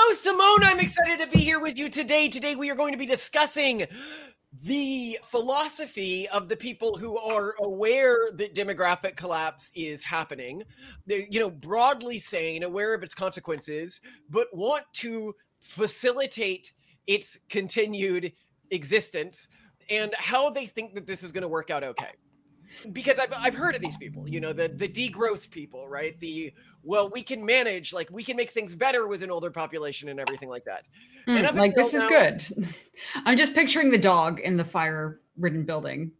Hello, Simone. I'm excited to be here with you today. Today we are going to be discussing the philosophy of the people who are aware that demographic collapse is happening. They, broadly saying, aware of its consequences, but want to facilitate its continued existence, and how they think that this is going to work out okay. Because I've heard of these people, the degrowth people, right? We can manage, like we can make things better with an older population and everything like that. And like this is good. I'm just picturing the dog in the fire-ridden building.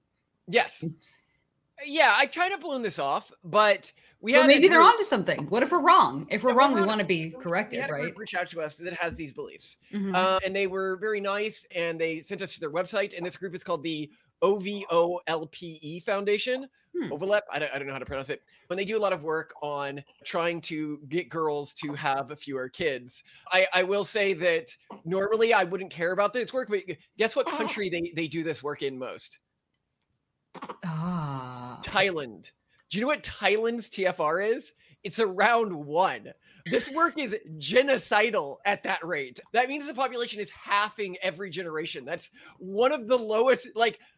Yes. Yeah, I try to balloon this off, but maybe they're onto something. What if we're wrong? If we're wrong, we want to be corrected, right? We had a group reach out to us that has these beliefs. And they were very nice, and they sent us to their website, and this group is called the OVOLPE Foundation. OVOLPE, I don't know how to pronounce it. When they do a lot of work on trying to get girls to have fewer kids. I will say that normally I wouldn't care about this work, but guess what country they do this work in most? Thailand. Do you know what Thailand's TFR is? It's around 1. This work is genocidal at that rate. That means the population is halving every generation. That's one of the lowest,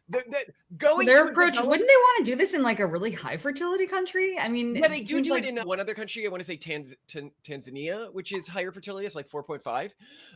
their approach, wouldn't they want to do this in like a really high fertility country? I mean, yeah, they do it in one other country. I want to say Tanzania, which is higher fertility. It's like 4.5.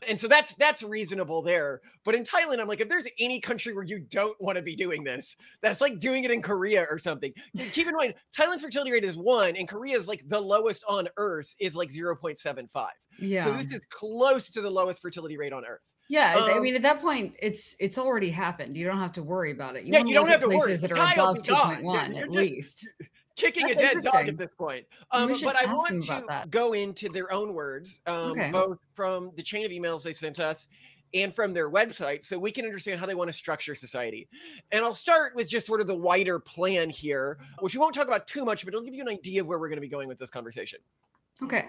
And so that's reasonable there. But in Thailand, I'm like, if there's any country where you don't want to be doing this, that's like doing it in Korea or something. Keep in mind, Thailand's fertility rate is 1 and Korea's like the lowest on earth is like 0.75. Yeah. So this is close to the lowest fertility rate on earth. Yeah, I mean, at that point, it's already happened. You don't have to worry about it. You don't have to worry. Places that are above 2.1 at least. Kicking a dead dog at this point. But I want to go into their own words, both from the chain of emails they sent us and from their website, so we can understand how they want to structure society. And I'll start with just sort of the wider plan here, which we won't talk about too much, but it'll give you an idea of where we're going to be going with this conversation. Okay.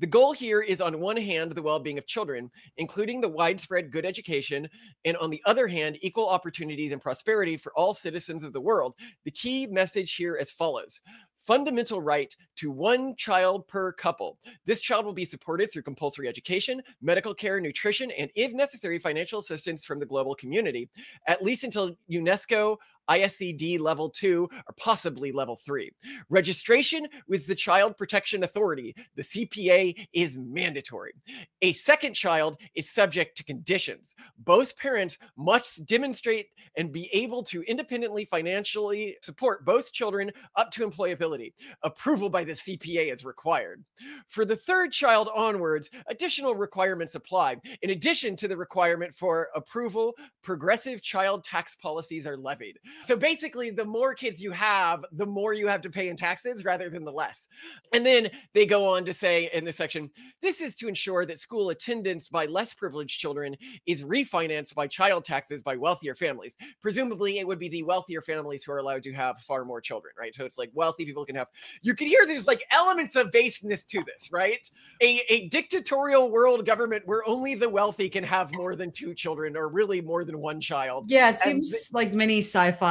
The goal here is, on one hand, the well-being of children, including the widespread good education, and on the other hand, equal opportunities and prosperity for all citizens of the world. The key message here as follows. Fundamental right to 1 child per couple. This child will be supported through compulsory education, medical care, nutrition, and if necessary, financial assistance from the global community, at least until UNESCO ISCD level 2 or possibly level 3. Registration with the Child Protection Authority, the CPA, is mandatory. A second child is subject to conditions. Both parents must demonstrate and be able to independently financially support both children up to employability. Approval by the CPA is required. For the third child onwards, additional requirements apply. In addition to the requirement for approval, progressive child tax policies are levied. So basically, the more kids you have, the more you have to pay in taxes rather than the less. And then they go on to say in this section, this is to ensure that school attendance by less privileged children is refinanced by child taxes by wealthier families. Presumably, it would be the wealthier families who are allowed to have far more children, right? So it's like wealthy people can have, you can hear there's like elements of baseness to this, right? A dictatorial world government where only the wealthy can have more than 2 children or really more than 1 child. Yeah, it seems like many sci-fi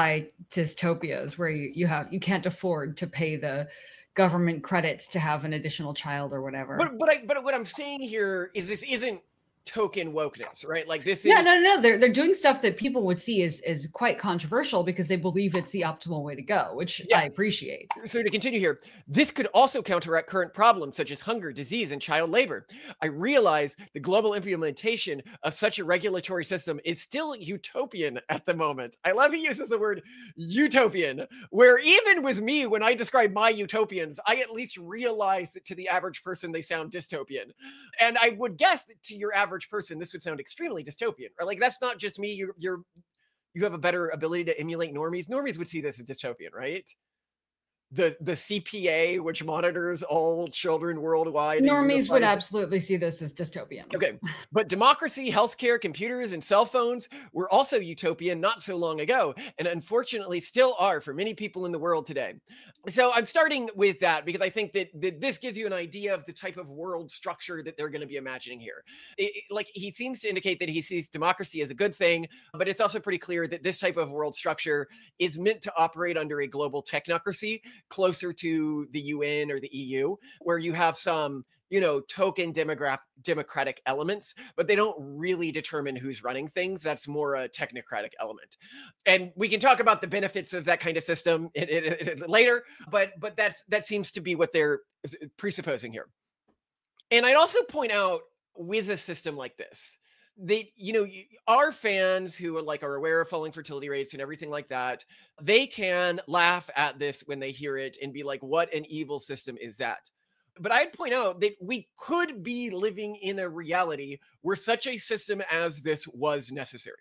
dystopias where you can't afford to pay the government credits to have an additional child or whatever. But what I'm saying here is this isn't token wokeness, right? Like this is no. They're doing stuff that people would see as quite controversial because they believe it's the optimal way to go, which I appreciate. So to continue here, this could also counteract current problems such as hunger, disease, and child labor. I realize the global implementation of such a regulatory system is still utopian at the moment. I love he uses the word utopian, where even with me, when I describe my utopians, I at least realize that to the average person, they sound dystopian. And I would guess that to your average person, this would sound extremely dystopian, or like that's not just me. You have a better ability to emulate normies. Normies would see this as dystopian, right? The CPA, which monitors all children worldwide. Normies would absolutely see this as dystopian. Okay, but democracy, healthcare, computers, and cell phones were also utopian not so long ago, and unfortunately still are for many people in the world today. So I'm starting with that because I think that this gives you an idea of the type of world structure that they're going to be imagining here. Like he seems to indicate that he sees democracy as a good thing, but it's also pretty clear that this type of world structure is meant to operate under a global technocracy, closer to the UN or the EU, where you have some token democratic elements, but they don't really determine who's running things. That's more a technocratic element. And we can talk about the benefits of that kind of system later, but that seems to be what they're presupposing here. And I'd also point out, with a system like this, our fans who are aware of falling fertility rates and everything like that, they can laugh at this when they hear it and be like, what an evil system is that? But I'd point out that we could be living in a reality where such a system as this was necessary.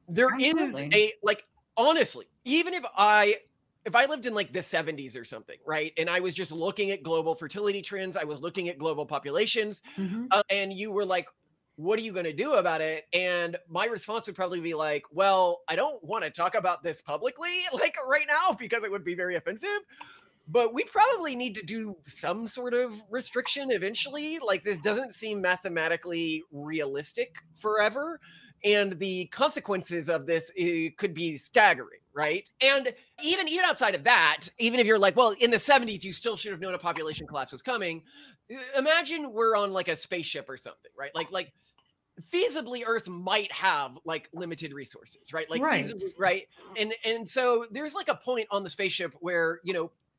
There Absolutely. is honestly, even if I lived in the 70s or something, right? And I was just looking at global fertility trends, I was looking at global populations, and you were like, what are you going to do about it? And my response would probably be like, well, I don't want to talk about this publicly right now because it would be very offensive. But we probably need to do some sort of restriction eventually. This doesn't seem mathematically realistic forever. And the consequences of this could be staggering, right? And even outside of that, even if you're like, well, in the 70s, you still should have known a population collapse was coming. Imagine we're on a spaceship or something, right? Feasibly Earth might have limited resources, right? Right. Feasibly, right? And so there's a point on the spaceship where,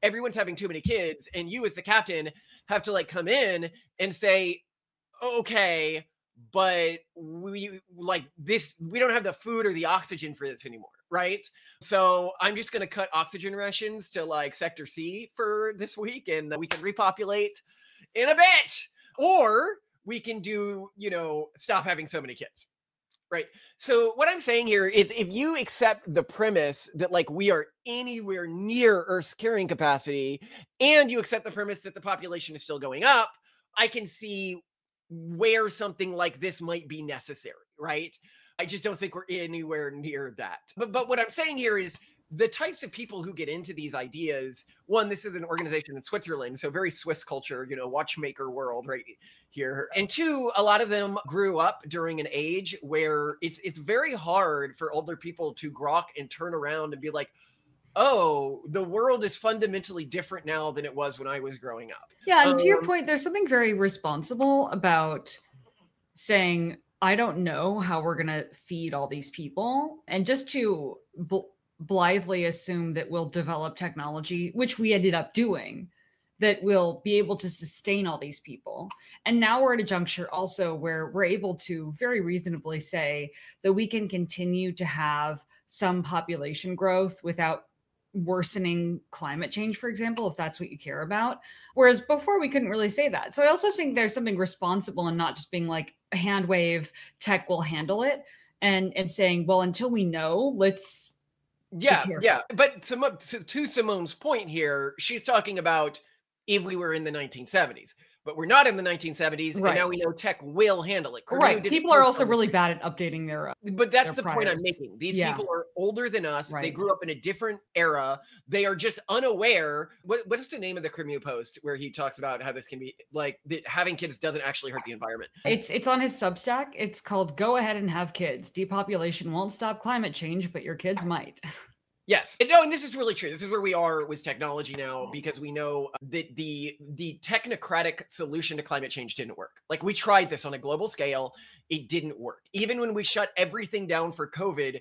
everyone's having too many kids, and you as the captain have to come in and say, okay, but we don't have the food or the oxygen for this anymore, right? So I'm just going to cut oxygen rations to sector C for this week, and we can repopulate in a bit, or we can do, stop having so many kids. Right. So what I'm saying here is, if you accept the premise that we are anywhere near Earth's carrying capacity, and you accept the premise that the population is still going up, I can see where something like this might be necessary. Right. I just don't think we're anywhere near that. But what I'm saying here is, the types of people who get into these ideas, one, this is an organization in Switzerland, so very Swiss culture, watchmaker world right here. And two, a lot of them grew up during an age where it's very hard for older people to grok and turn around and be like, oh, the world is fundamentally different now than it was when I was growing up. Yeah, and to your point, there's something very responsible about saying, I don't know how we're going to feed all these people. And just to blithely assume that we'll develop technology, which we ended up doing, that will be able to sustain all these people. And now we're at a juncture also where we're able to very reasonably say that we can continue to have some population growth without worsening climate change, for example, if that's what you care about. Whereas before we couldn't really say that. So I also think there's something responsible in not just being like a hand wave, tech will handle it, and saying, well, until we know, let's yeah. But to Simone's point here, she's talking about if we were in the 1970s. But we're not in the 1970s, Right. and now we know tech will handle it. Right. People are also really bad at updating their but that's their the point I'm priors. making. These people are older than us. They Right. grew up in a different era. They are just unaware. What's the name of the Cremu post where he talks about how this can be having kids doesn't actually hurt the environment? It's on his Substack. It's called Go Ahead and Have Kids. Depopulation won't stop climate change, but your kids might. Yes. And this is really true. This is where we are with technology now, because we know that the technocratic solution to climate change didn't work. We tried this on a global scale. It didn't work. Even when we shut everything down for COVID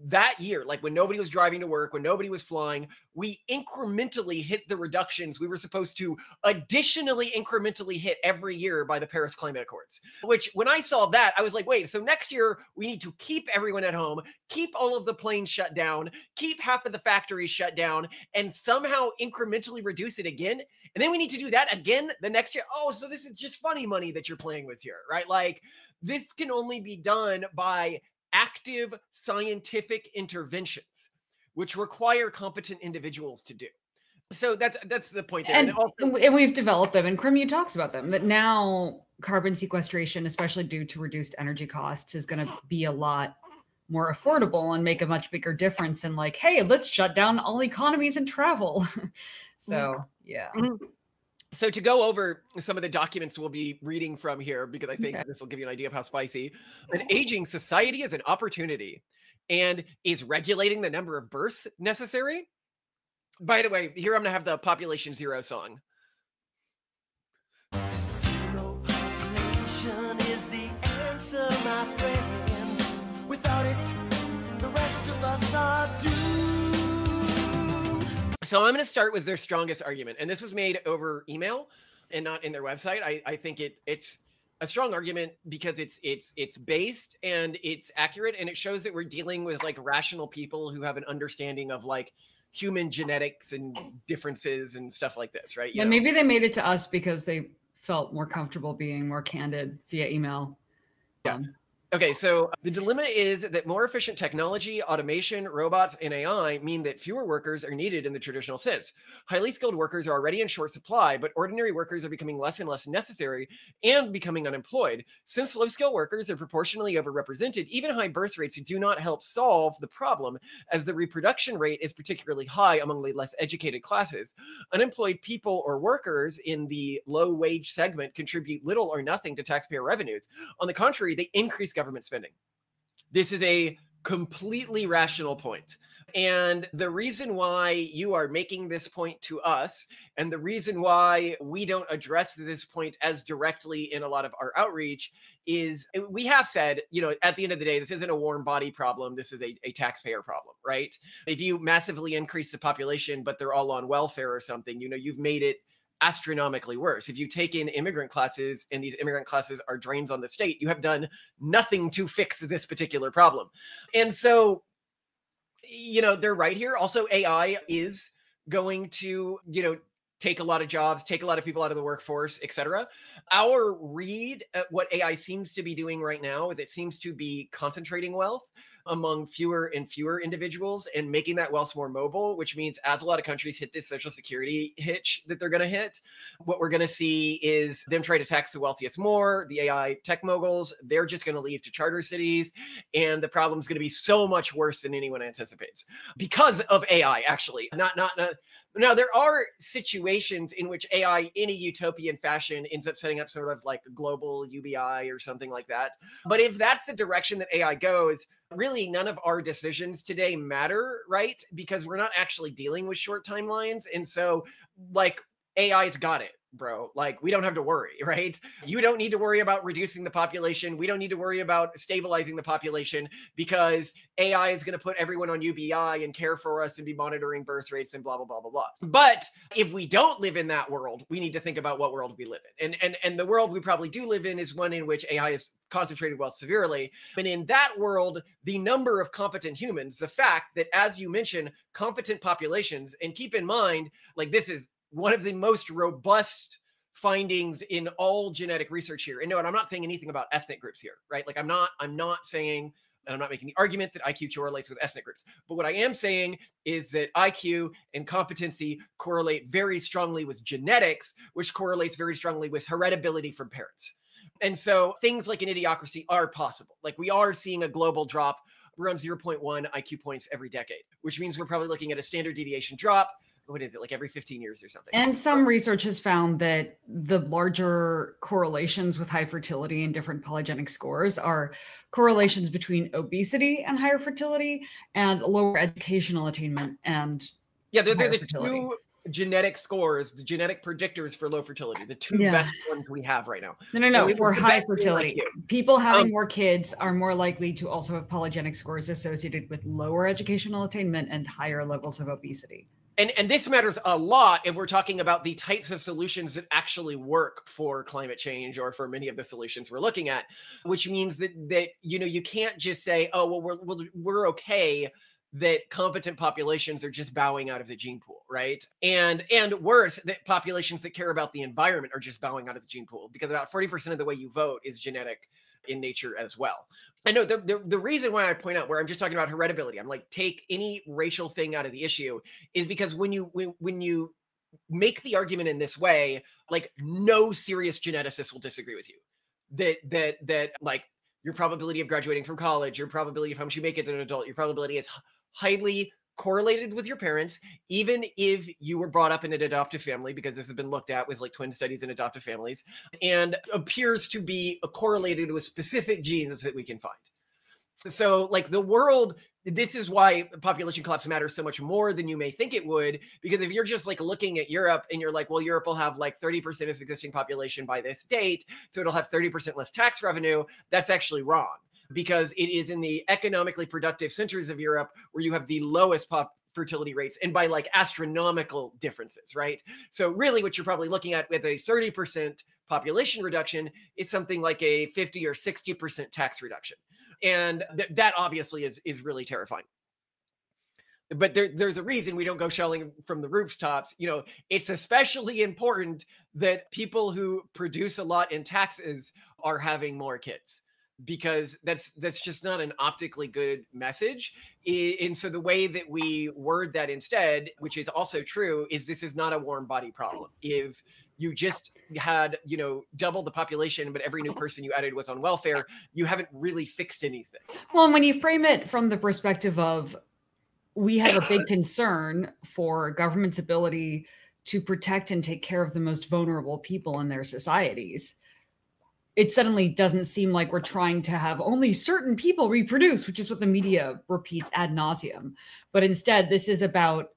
that year, when nobody was driving to work, when nobody was flying, we incrementally hit the reductions we were supposed to additionally incrementally hit every year by the Paris Climate Accords. Which, when I saw that, I was like, wait, so next year we need to keep everyone at home, keep all of the planes shut down, keep half of the factories shut down, and somehow incrementally reduce it again. And then we need to do that again the next year. Oh, so this is just funny money that you're playing with here, right? This can only be done by active scientific interventions, which require competent individuals to do. So that's the point there. And we've developed them, and Cremu talks about them, that now carbon sequestration, especially due to reduced energy costs, is going to be a lot more affordable and make a much bigger difference in hey, let's shut down all economies and travel. So yeah. Mm-hmm. So to go over some of the documents we'll be reading from here, because I think this will give you an idea of how spicy. An aging society is an opportunity. And is regulating the number of births necessary? By the way, here I'm going to have the Population Zero song. So I'm going to start with their strongest argument, and this was made over email and not in their website. I think it's a strong argument because it's based and it's accurate, and it shows that we're dealing with like rational people who have an understanding of like human genetics and differences and stuff like this, right? Yeah, maybe they made it to us because they felt more comfortable being more candid via email. Yeah. Okay, so the dilemma is that more efficient technology, automation, robots, and AI mean that fewer workers are needed in the traditional sense. Highly skilled workers are already in short supply, but ordinary workers are becoming less and less necessary and becoming unemployed. Since low-skilled workers are proportionally overrepresented, even high birth rates do not help solve the problem, as the reproduction rate is particularly high among the less educated classes. Unemployed people or workers in the low-wage segment contribute little or nothing to taxpayer revenues. On the contrary, they increase government spending. This is a completely rational point. And the reason why you are making this point to us, and the reason why we don't address this point as directly in a lot of our outreach, is we have said, at the end of the day, this isn't a warm body problem. This is a taxpayer problem, right? If you massively increase the population, but they're all on welfare or something, you've made it astronomically worse. If you take in immigrant classes and these immigrant classes are drains on the state, you have done nothing to fix this particular problem. And so, they're right here. Also, AI is going to, take a lot of jobs, take a lot of people out of the workforce, et cetera. Our read at what AI seems to be doing right now is it seems to be concentrating wealth among fewer and fewer individuals and making that wealth more mobile, which means as a lot of countries hit this social security hitch that they're going to hit, what we're going to see is them try to tax the wealthiest more. The AI tech moguls, they're just going to leave to charter cities. And the problem's going to be so much worse than anyone anticipates because of AI, actually. Now, there are situations in which AI in a utopian fashion ends up setting up sort of like a global UBI or something like that. But if that's the direction that AI goes, really none of our decisions today matter, right? Because we're not actually dealing with short timelines. And so like AI's got it, bro. Like we don't have to worry, right? You don't need to worry about reducing the population. We don't need to worry about stabilizing the population because AI is going to put everyone on UBI and care for us and be monitoring birth rates and blah, blah, blah, blah, blah. But if we don't live in that world, we need to think about what world we live in. And the world we probably do live in is one in which AI is concentrated wealth severely. And in that world, the number of competent humans, the fact that, as you mentioned, competent populations, and keep in mind, like this is one of the most robust findings in all genetic research here. And no, and I'm not saying anything about ethnic groups here, right? Like I'm not saying, and I'm not making the argument that IQ correlates with ethnic groups. But what I am saying is that IQ and competency correlate very strongly with genetics, which correlates very strongly with heritability from parents. And so things like an idiocracy are possible. Like we are seeing a global drop around 0.1 IQ points every decade, which means we're probably looking at a standard deviation drop. What is it, like every 15 years or something? And some research has found that the larger correlations with high fertility and different polygenic scores are correlations between obesity and higher fertility and lower educational attainment and they're the fertility. Two genetic scores, the genetic predictors for low fertility, the two best ones we have right now. No, for high fertility. People having more kids are more likely to also have polygenic scores associated with lower educational attainment and higher levels of obesity. And this matters a lot if we're talking about the types of solutions that actually work for climate change or for many of the solutions we're looking at, which means that you can't just say, oh, well, we're okay that competent populations are just bowing out of the gene pool, right? And worse, that populations that care about the environment are just bowing out of the gene pool, because about 40% of the way you vote is genetic in nature as well. I know the reason why I point out where I'm just talking about heritability, I'm like, take any racial thing out of the issue, is because when you make the argument in this way, like no serious geneticist will disagree with you. That like your probability of graduating from college, your probability of how much you make it as an adult, your probability is highly correlated with your parents, even if you were brought up in an adoptive family, because this has been looked at with like twin studies in adoptive families, and appears to be correlated with specific genes that we can find. So like the world, this is why population collapse matters so much more than you may think it would, because if you're just like looking at Europe and you're like, well, Europe will have like 30% of its existing population by this date, so it'll have 30% less tax revenue, that's actually wrong. because it is in the economically productive centers of Europe where you have the lowest fertility rates, and by like astronomical differences, right? So really what you're probably looking at with a 30% population reduction is something like a 50 or 60% tax reduction. And that obviously is really terrifying. But there's a reason we don't go shelling from the rooftops. You know, it's especially important that people who produce a lot in taxes are having more kids, because that's just not an optically good message. And so the way that we word that instead, which is also true, is this is not a warm body problem. If you just had, you know, double the population, but every new person you added was on welfare, you haven't really fixed anything. Well, and when you frame it from the perspective of, we have a big concern for government's ability to protect and take care of the most vulnerable people in their societies, it suddenly doesn't seem like we're trying to have only certain people reproduce, which is what the media repeats ad nauseum. But instead, this is about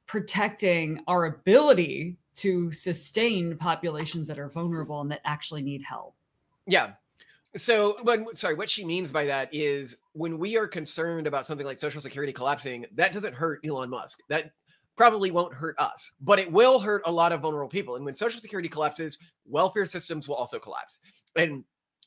protecting our ability to sustain populations that are vulnerable and that actually need help. Yeah. So what she means by that is, when we are concerned about something like Social Security collapsing, that doesn't hurt Elon Musk. That probably won't hurt us, but it will hurt a lot of vulnerable people. And when Social Security collapses, welfare systems will also collapse. And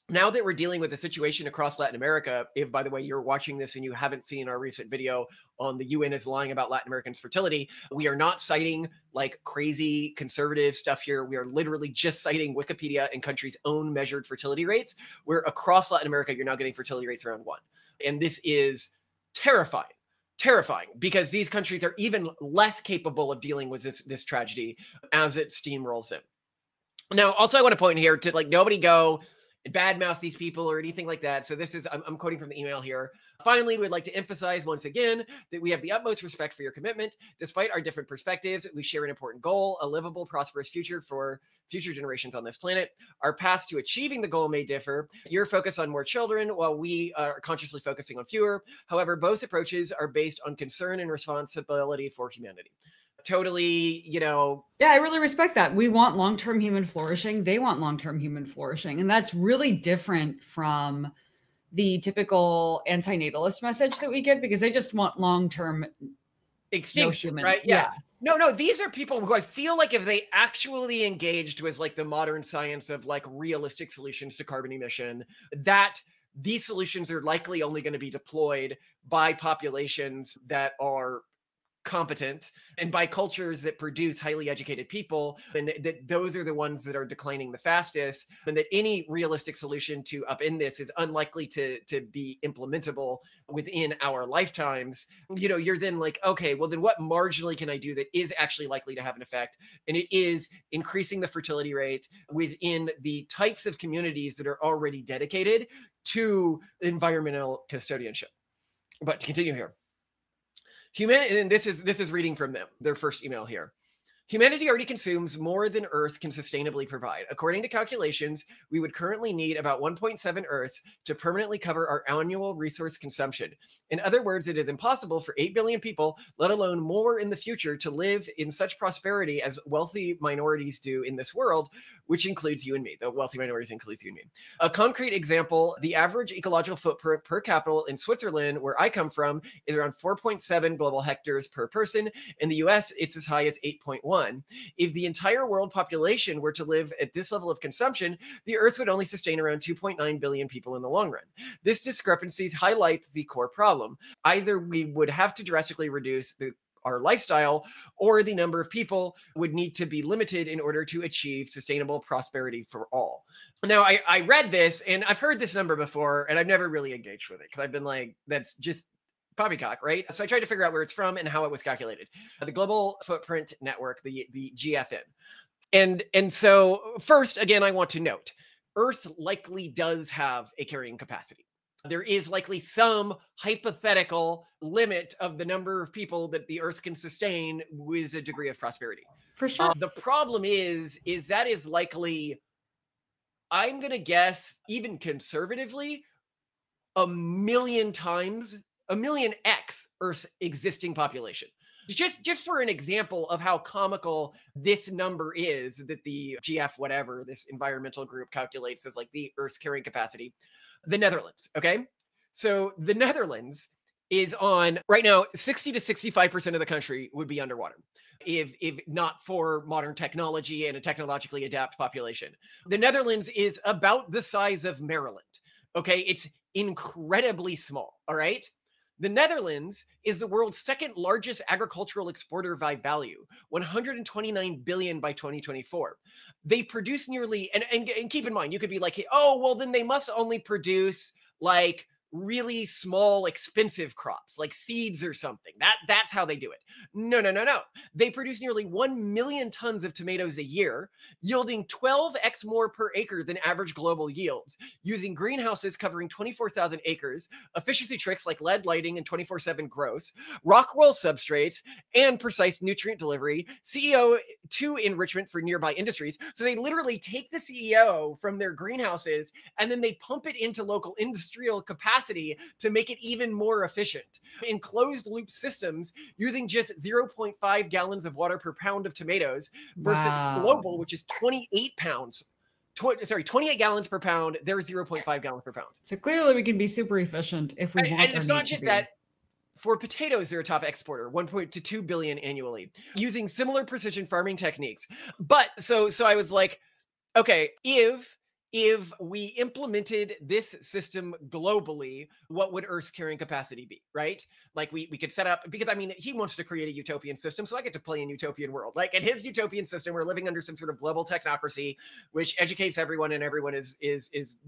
now that we're dealing with a situation across Latin America, if, by the way, you're watching this and you haven't seen our recent video on the UN is lying about Latin Americans' fertility, we are not citing like crazy conservative stuff here. We are literally just citing Wikipedia and countries' own measured fertility rates, where across Latin America, you're now getting fertility rates around 1. And this is terrifying. Terrifying, because these countries are even less capable of dealing with this tragedy as it steamrolls in. Now, also, I want to point here to, like, nobody go and badmouth these people or anything like that. So this is, I'm quoting from the email here. Finally, we'd like to emphasize once again that we have the utmost respect for your commitment. Despite our different perspectives, we share an important goal: a livable, prosperous future for future generations on this planet. Our paths to achieving the goal may differ. Your focus on more children, while we are consciously focusing on fewer. However, both approaches are based on concern and responsibility for humanity. Totally, you know. Yeah, I really respect that. We want long-term human flourishing. They want long-term human flourishing. And that's really different from the typical antinatalist message that we get, because they just want long-term extinction, right? Yeah. No, these are people who I feel like if they actually engaged with like the modern science of like realistic solutions to carbon emission, that these solutions are likely only going to be deployed by populations that are competent and by cultures that produce highly educated people, and that those are the ones that are declining the fastest, and that any realistic solution to upend this is unlikely to be implementable within our lifetimes. You know, you're then like, okay, well then what marginally can I do that is actually likely to have an effect? And it is increasing the fertility rate within the types of communities that are already dedicated to environmental custodianship. But to continue here, humanity, and this is reading from them, their first email here. Humanity already consumes more than Earth can sustainably provide. According to calculations, we would currently need about 1.7 Earths to permanently cover our annual resource consumption. In other words, it is impossible for 8 billion people, let alone more in the future, to live in such prosperity as wealthy minorities do in this world, which includes you and me. The wealthy minorities includes you and me. A concrete example, the average ecological footprint per capita in Switzerland, where I come from, is around 4.7 global hectares per person. In the US, it's as high as 8.1. If the entire world population were to live at this level of consumption, the Earth would only sustain around 2.9 billion people in the long run. This discrepancy highlights the core problem. Either we would have to drastically reduce our lifestyle, or the number of people would need to be limited in order to achieve sustainable prosperity for all. Now, I read this, and I've heard this number before, and I've never really engaged with it, because I've been like, that's just poppycock, right? So I tried to figure out where it's from and how it was calculated. The Global Footprint Network, the GFN. And so first, again, I want to note, Earth likely does have a carrying capacity. There is likely some hypothetical limit of the number of people that the Earth can sustain with a degree of prosperity. For sure. The problem is that is likely, I'm going to guess, even conservatively, 1,000,000 times, 1,000,000x Earth's existing population. Just for an example of how comical this number is that the GF whatever, this environmental group calculates as like the Earth's carrying capacity, the Netherlands, okay? So the Netherlands is on right now, 60 to 65% of the country would be underwater if not for modern technology and a technologically adapted population. The Netherlands is about the size of Maryland. Okay, it's incredibly small. All right. The Netherlands is the world's second largest agricultural exporter by value, 129 billion by 2024. They produce nearly, and keep in mind, you could be like, oh, well, then they must only produce like really small, expensive crops like seeds or something. That's how they do it. No. They produce nearly 1 million tons of tomatoes a year, yielding 12x more per acre than average global yields, using greenhouses covering 24,000 acres, efficiency tricks like LED lighting and 24/7 gross, rock wool substrates, and precise nutrient delivery, CEO2 enrichment for nearby industries. So they literally take the CEO from their greenhouses and then they pump it into local industrial capacity to make it even more efficient in closed loop systems using just 0.5 gallons of water per pound of tomatoes versus global, which is 28 pounds. 28 gallons per pound. There's 0.5 gallons per pound. So clearly we can be super efficient if we want. And it's not just that. For potatoes, they're a top exporter, 1.2 billion annually, using similar precision farming techniques. But so I was like, okay, if we implemented this system globally, what would Earth's carrying capacity be, right? Like we could set up, because I mean, he wants to create a utopian system, so I get to play in utopian world. Like in his utopian system, we're living under some sort of global technocracy, which educates everyone and everyone is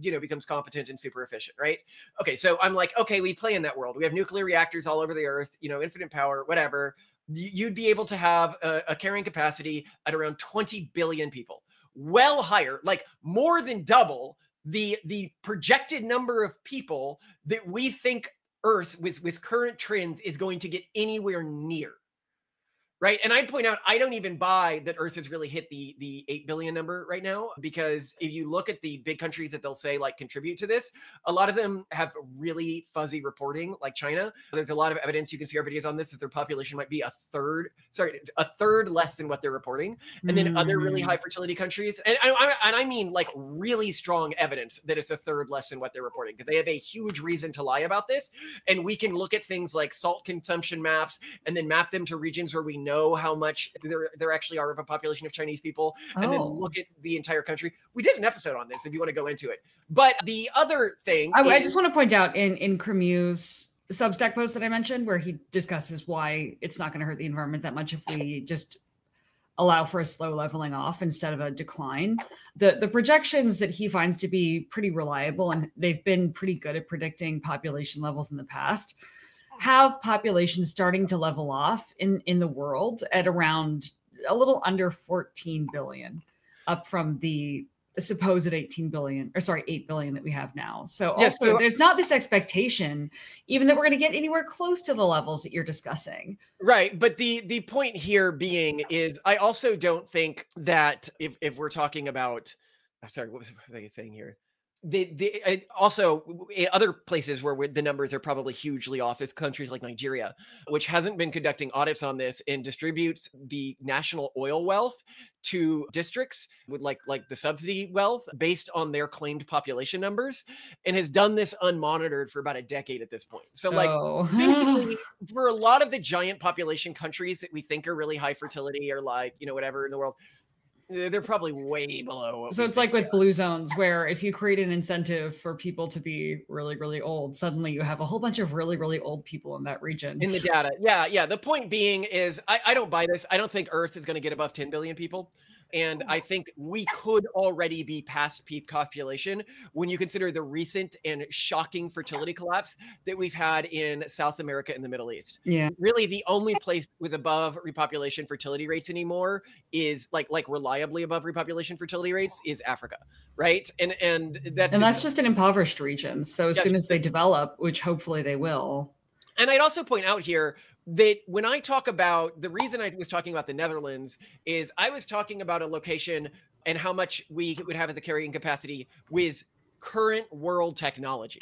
becomes competent and super efficient, right? Okay, so I'm like, okay, we play in that world. We have nuclear reactors all over the Earth, infinite power, whatever. You'd be able to have a carrying capacity at around 20 billion people. Well higher, like more than double the projected number of people that we think Earth with current trends is going to get anywhere near. Right. And I'd point out, I don't even buy that Earth has really hit the 8 billion number right now, because if you look at the big countries that they'll say like contribute to this, a lot of them have really fuzzy reporting, like China. There's a lot of evidence, you can see our videos on this, that their population might be a third less than what they're reporting. And then other really high fertility countries, and I mean like really strong evidence that it's a third less than what they're reporting, because they have a huge reason to lie about this. And we can look at things like salt consumption maps and then map them to regions where we know how much there actually are of a population of Chinese people, and then look at the entire country. We did an episode on this if you want to go into it. But the other thing I just want to point out in Cremew's Substack post that I mentioned, where he discusses why it's not going to hurt the environment that much if we just allow for a slow leveling off instead of a decline. The projections that he finds to be pretty reliable, and they've been pretty good at predicting population levels in the past, have populations starting to level off in the world at around a little under 14 billion, up from the supposed 8 billion that we have now. So also there's not this expectation even that we're going to get anywhere close to the levels that you're discussing. Right. But the point here being is, I also don't think that if we're talking about, sorry, what was I saying here? Also in other places where the numbers are probably hugely off is countries like Nigeria, which hasn't been conducting audits on this and distributes the national oil wealth to districts with like the subsidy wealth based on their claimed population numbers, and has done this unmonitored for about a decade at this point. So basically for a lot of the giant population countries that we think are really high fertility or like, whatever in the world, they're probably way below. So it's like with blue zones, where if you create an incentive for people to be really, really old, suddenly you have a whole bunch of really, really old people in that region. In the data. Yeah. The point being is, I don't buy this. I don't think Earth is going to get above 10 billion people. And I think we could already be past peak population when you consider the recent and shocking fertility collapse that we've had in South America and the Middle East. Yeah. Really, the only place with above repopulation fertility rates anymore is like reliably above repopulation fertility rates is Africa, right? And that's just an impoverished region. So as soon as they develop, which hopefully they will. And I'd also point out here that when I talk about, the reason I was talking about the Netherlands is I was talking about a location and how much we would have as a carrying capacity with current world technology,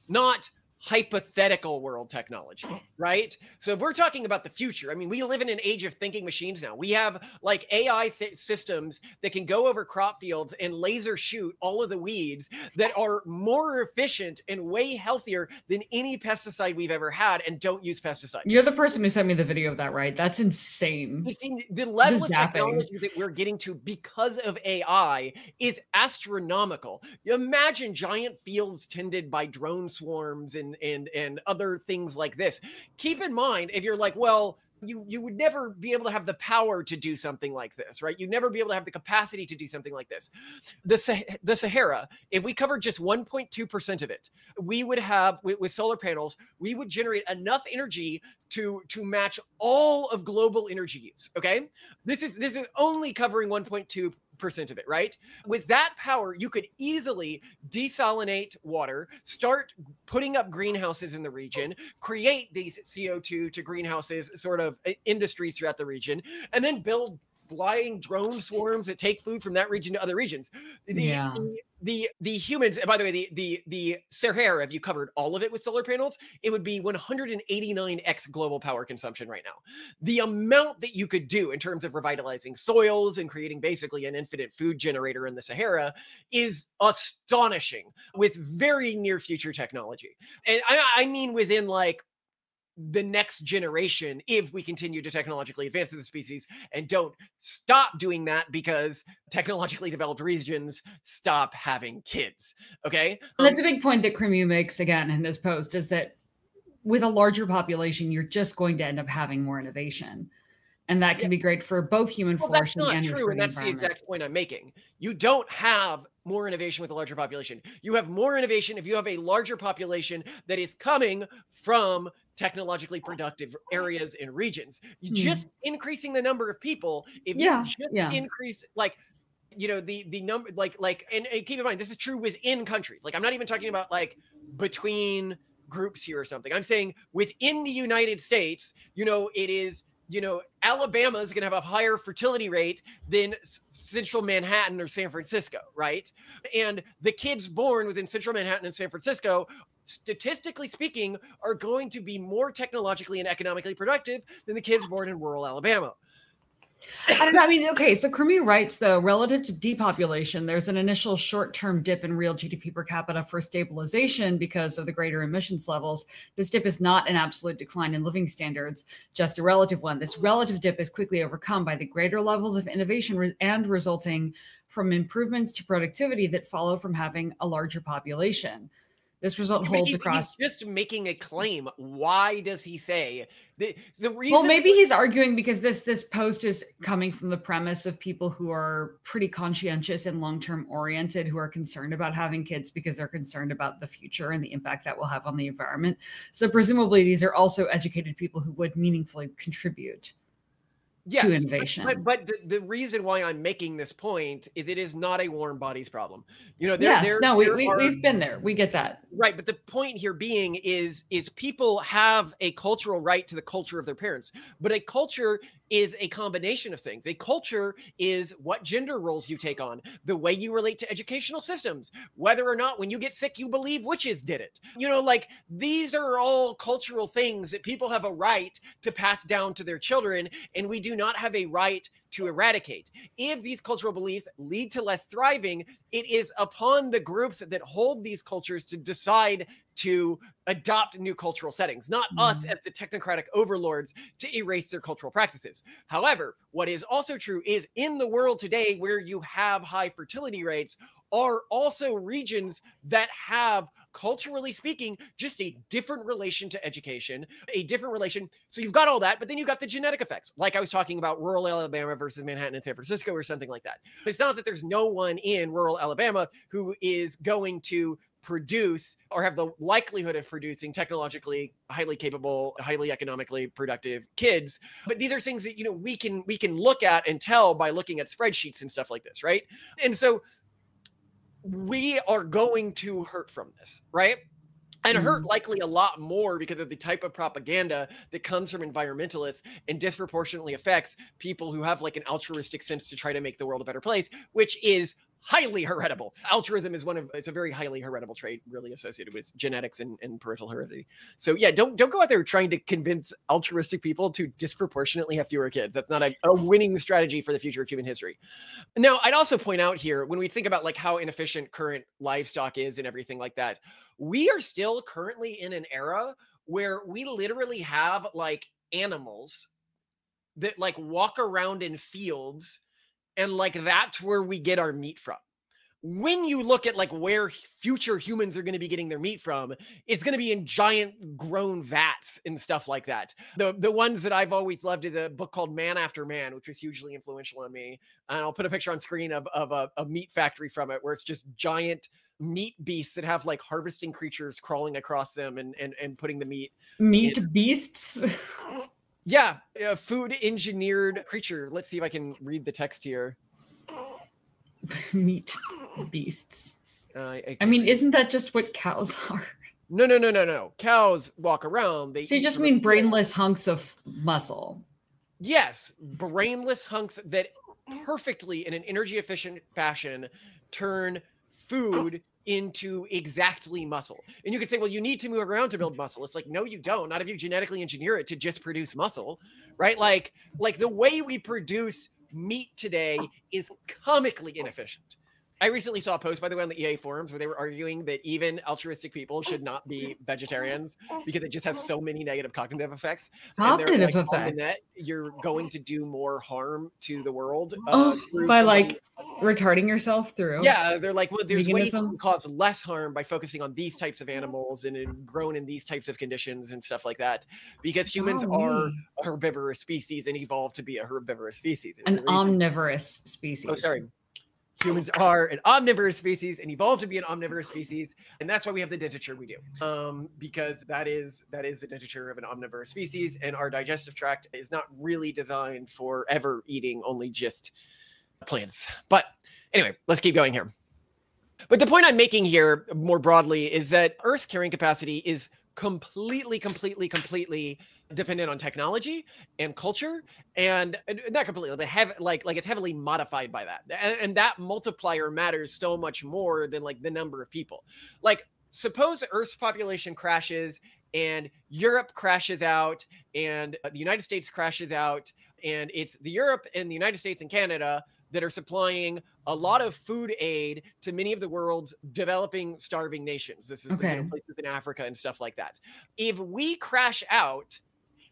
not hypothetical world technology, right? So if we're talking about the future, I mean, we live in an age of thinking machines now. We have like AI systems that can go over crop fields and laser shoot all of the weeds that are more efficient and way healthier than any pesticide we've ever had, and don't use pesticides. You're the person who sent me the video of that, right? That's insane. You see, the level of technology that we're getting to because of AI is astronomical. Imagine giant fields tended by drone swarms and other things like this. Keep in mind, if you're like, well, you would never be able to have the power to do something like this, right? You'd never be able to have the capacity to do something like this. The Sahara, if we covered just 1.2% of it, we would have, with solar panels, we would generate enough energy to match all of global energy use, okay? This is only covering 1.2% of it, right? With that power, you could easily desalinate water, start putting up greenhouses in the region, create these CO2 to greenhouses sort of industries throughout the region, and then build flying drone swarms that take food from that region to other regions. The humans, and by the way, the Sahara, if you covered all of it with solar panels, it would be 189x global power consumption right now. The amount that you could do in terms of revitalizing soils and creating basically an infinite food generator in the Sahara is astonishing with very near future technology. And I mean within like the next generation, if we continue to technologically advance as a species and don't stop doing that because technologically developed regions stop having kids. Okay. And that's a big point that Cremu makes again in his post, is that with a larger population, you're just going to end up having more innovation. And that can be great for both human flourishing and that's true, and that's the exact point I'm making. You don't have more innovation with a larger population. You have more innovation if you have a larger population that is coming from technologically productive areas and regions. You just increasing the number of people, if you just increase, like, you know, the number, and keep in mind, this is true within countries. Like, I'm not even talking about like between groups here or something. I'm saying within the United States, you know, it is, you know, Alabama is going to have a higher fertility rate than central Manhattan or San Francisco, right? And the kids born within central Manhattan and San Francisco, statistically speaking, are going to be more technologically and economically productive than the kids born in rural Alabama. I don't know. I mean, okay, so Cremu writes, though, relative to depopulation, there's an initial short-term dip in real GDP per capita for stabilization because of the greater emissions levels. This dip is not an absolute decline in living standards, just a relative one. This relative dip is quickly overcome by the greater levels of innovation and resulting from improvements to productivity that follow from having a larger population. This result holds across. He's just making a claim. Why does he say the reason? Well, maybe he's arguing because this post is coming from the premise of people who are pretty conscientious and long-term oriented, who are concerned about having kids because they're concerned about the future and the impact that will have on the environment. So presumably these are also educated people who would meaningfully contribute to innovation. But the reason why I'm making this point is it is not a warm bodies problem. You know, we've been there. We get that. Right. But the point here being is people have a cultural right to the culture of their parents. But a culture is a combination of things. A culture is what gender roles you take on, the way you relate to educational systems, whether or not when you get sick, you believe witches did it. You know, like, these are all cultural things that people have a right to pass down to their children, and we do not have a right to eradicate. If these cultural beliefs lead to less thriving, it is upon the groups that hold these cultures to decide to adopt new cultural settings, not us as the technocratic overlords to erase their cultural practices. However, what is also true is in the world today where you have high fertility rates are also regions that have, culturally speaking, just a different relation to education, a different relation. So you've got all that, but then you've got the genetic effects. Like I was talking about rural Alabama versus Manhattan and San Francisco or something like that. It's not that there's no one in rural Alabama who is going to produce or have the likelihood of producing technologically highly capable, highly economically productive kids. But these are things that, you know, we can look at and tell by looking at spreadsheets and stuff like this, right? And so we are going to hurt from this, right? And hurt likely a lot more because of the type of propaganda that comes from environmentalists and disproportionately affects people who have like an altruistic sense to try to make the world a better place, which is highly heritable. Altruism is it's a very highly heritable trait, really associated with genetics and parental heredity. So yeah, don't go out there trying to convince altruistic people to disproportionately have fewer kids. That's not a winning strategy for the future of human history. Now, I'd also point out here, when we think about like how inefficient current livestock is and everything like that, we are still currently in an era where we literally have like animals that like walk around in fields, and like that's where we get our meat from. When you look at like where future humans are going to be getting their meat from, it's going to be in giant grown vats and stuff like that. The ones that I've always loved is a book called Man After Man, which was hugely influential on me. And I'll put a picture on screen of a meat factory from it, where it's just giant meat beasts that have like harvesting creatures crawling across them and putting the meat in. Beasts. Yeah, a food engineered creature. Let's see if I can read the text here. Meat beasts. I mean, isn't that just what cows are? No. Cows walk around. So you just mean brainless hunks of muscle? Yes, brainless hunks that perfectly, in an energy efficient fashion, turn food into exactly muscle. And you could say, well, you need to move around to build muscle. It's like, no, you don't. Not if you genetically engineer it to just produce muscle, right? Like the way we produce meat today is comically inefficient. I recently saw a post, by the way, on the EA forums where they were arguing that even altruistic people should not be vegetarians because it just has so many negative cognitive effects. Cognitive effects. On the net, you're going to do more harm to the world. By like retarding yourself through. Yeah, they're like, well, there's ways veganism. to cause less harm by focusing on these types of animals and grown in these types of conditions and stuff like that. Because humans are a herbivorous species and evolved to be a herbivorous species. An omnivorous species. Oh, sorry. Humans are an omnivorous species and evolved to be an omnivorous species. And that's why we have the dentiture we do. Because that is the dentiture of an omnivorous species. And our digestive tract is not really designed for ever eating only just plants. But anyway, let's keep going here. But the point I'm making here more broadly is that Earth's carrying capacity is completely dependent on technology and culture, and not completely, but like it's heavily modified by that. And that multiplier matters so much more than like the number of people. Like, suppose Earth's population crashes and Europe crashes out and the United States crashes out, and it's the Europe and the United States and Canada that are supplying a lot of food aid to many of the world's developing, starving nations. This is places in Africa and stuff like that. If we crash out,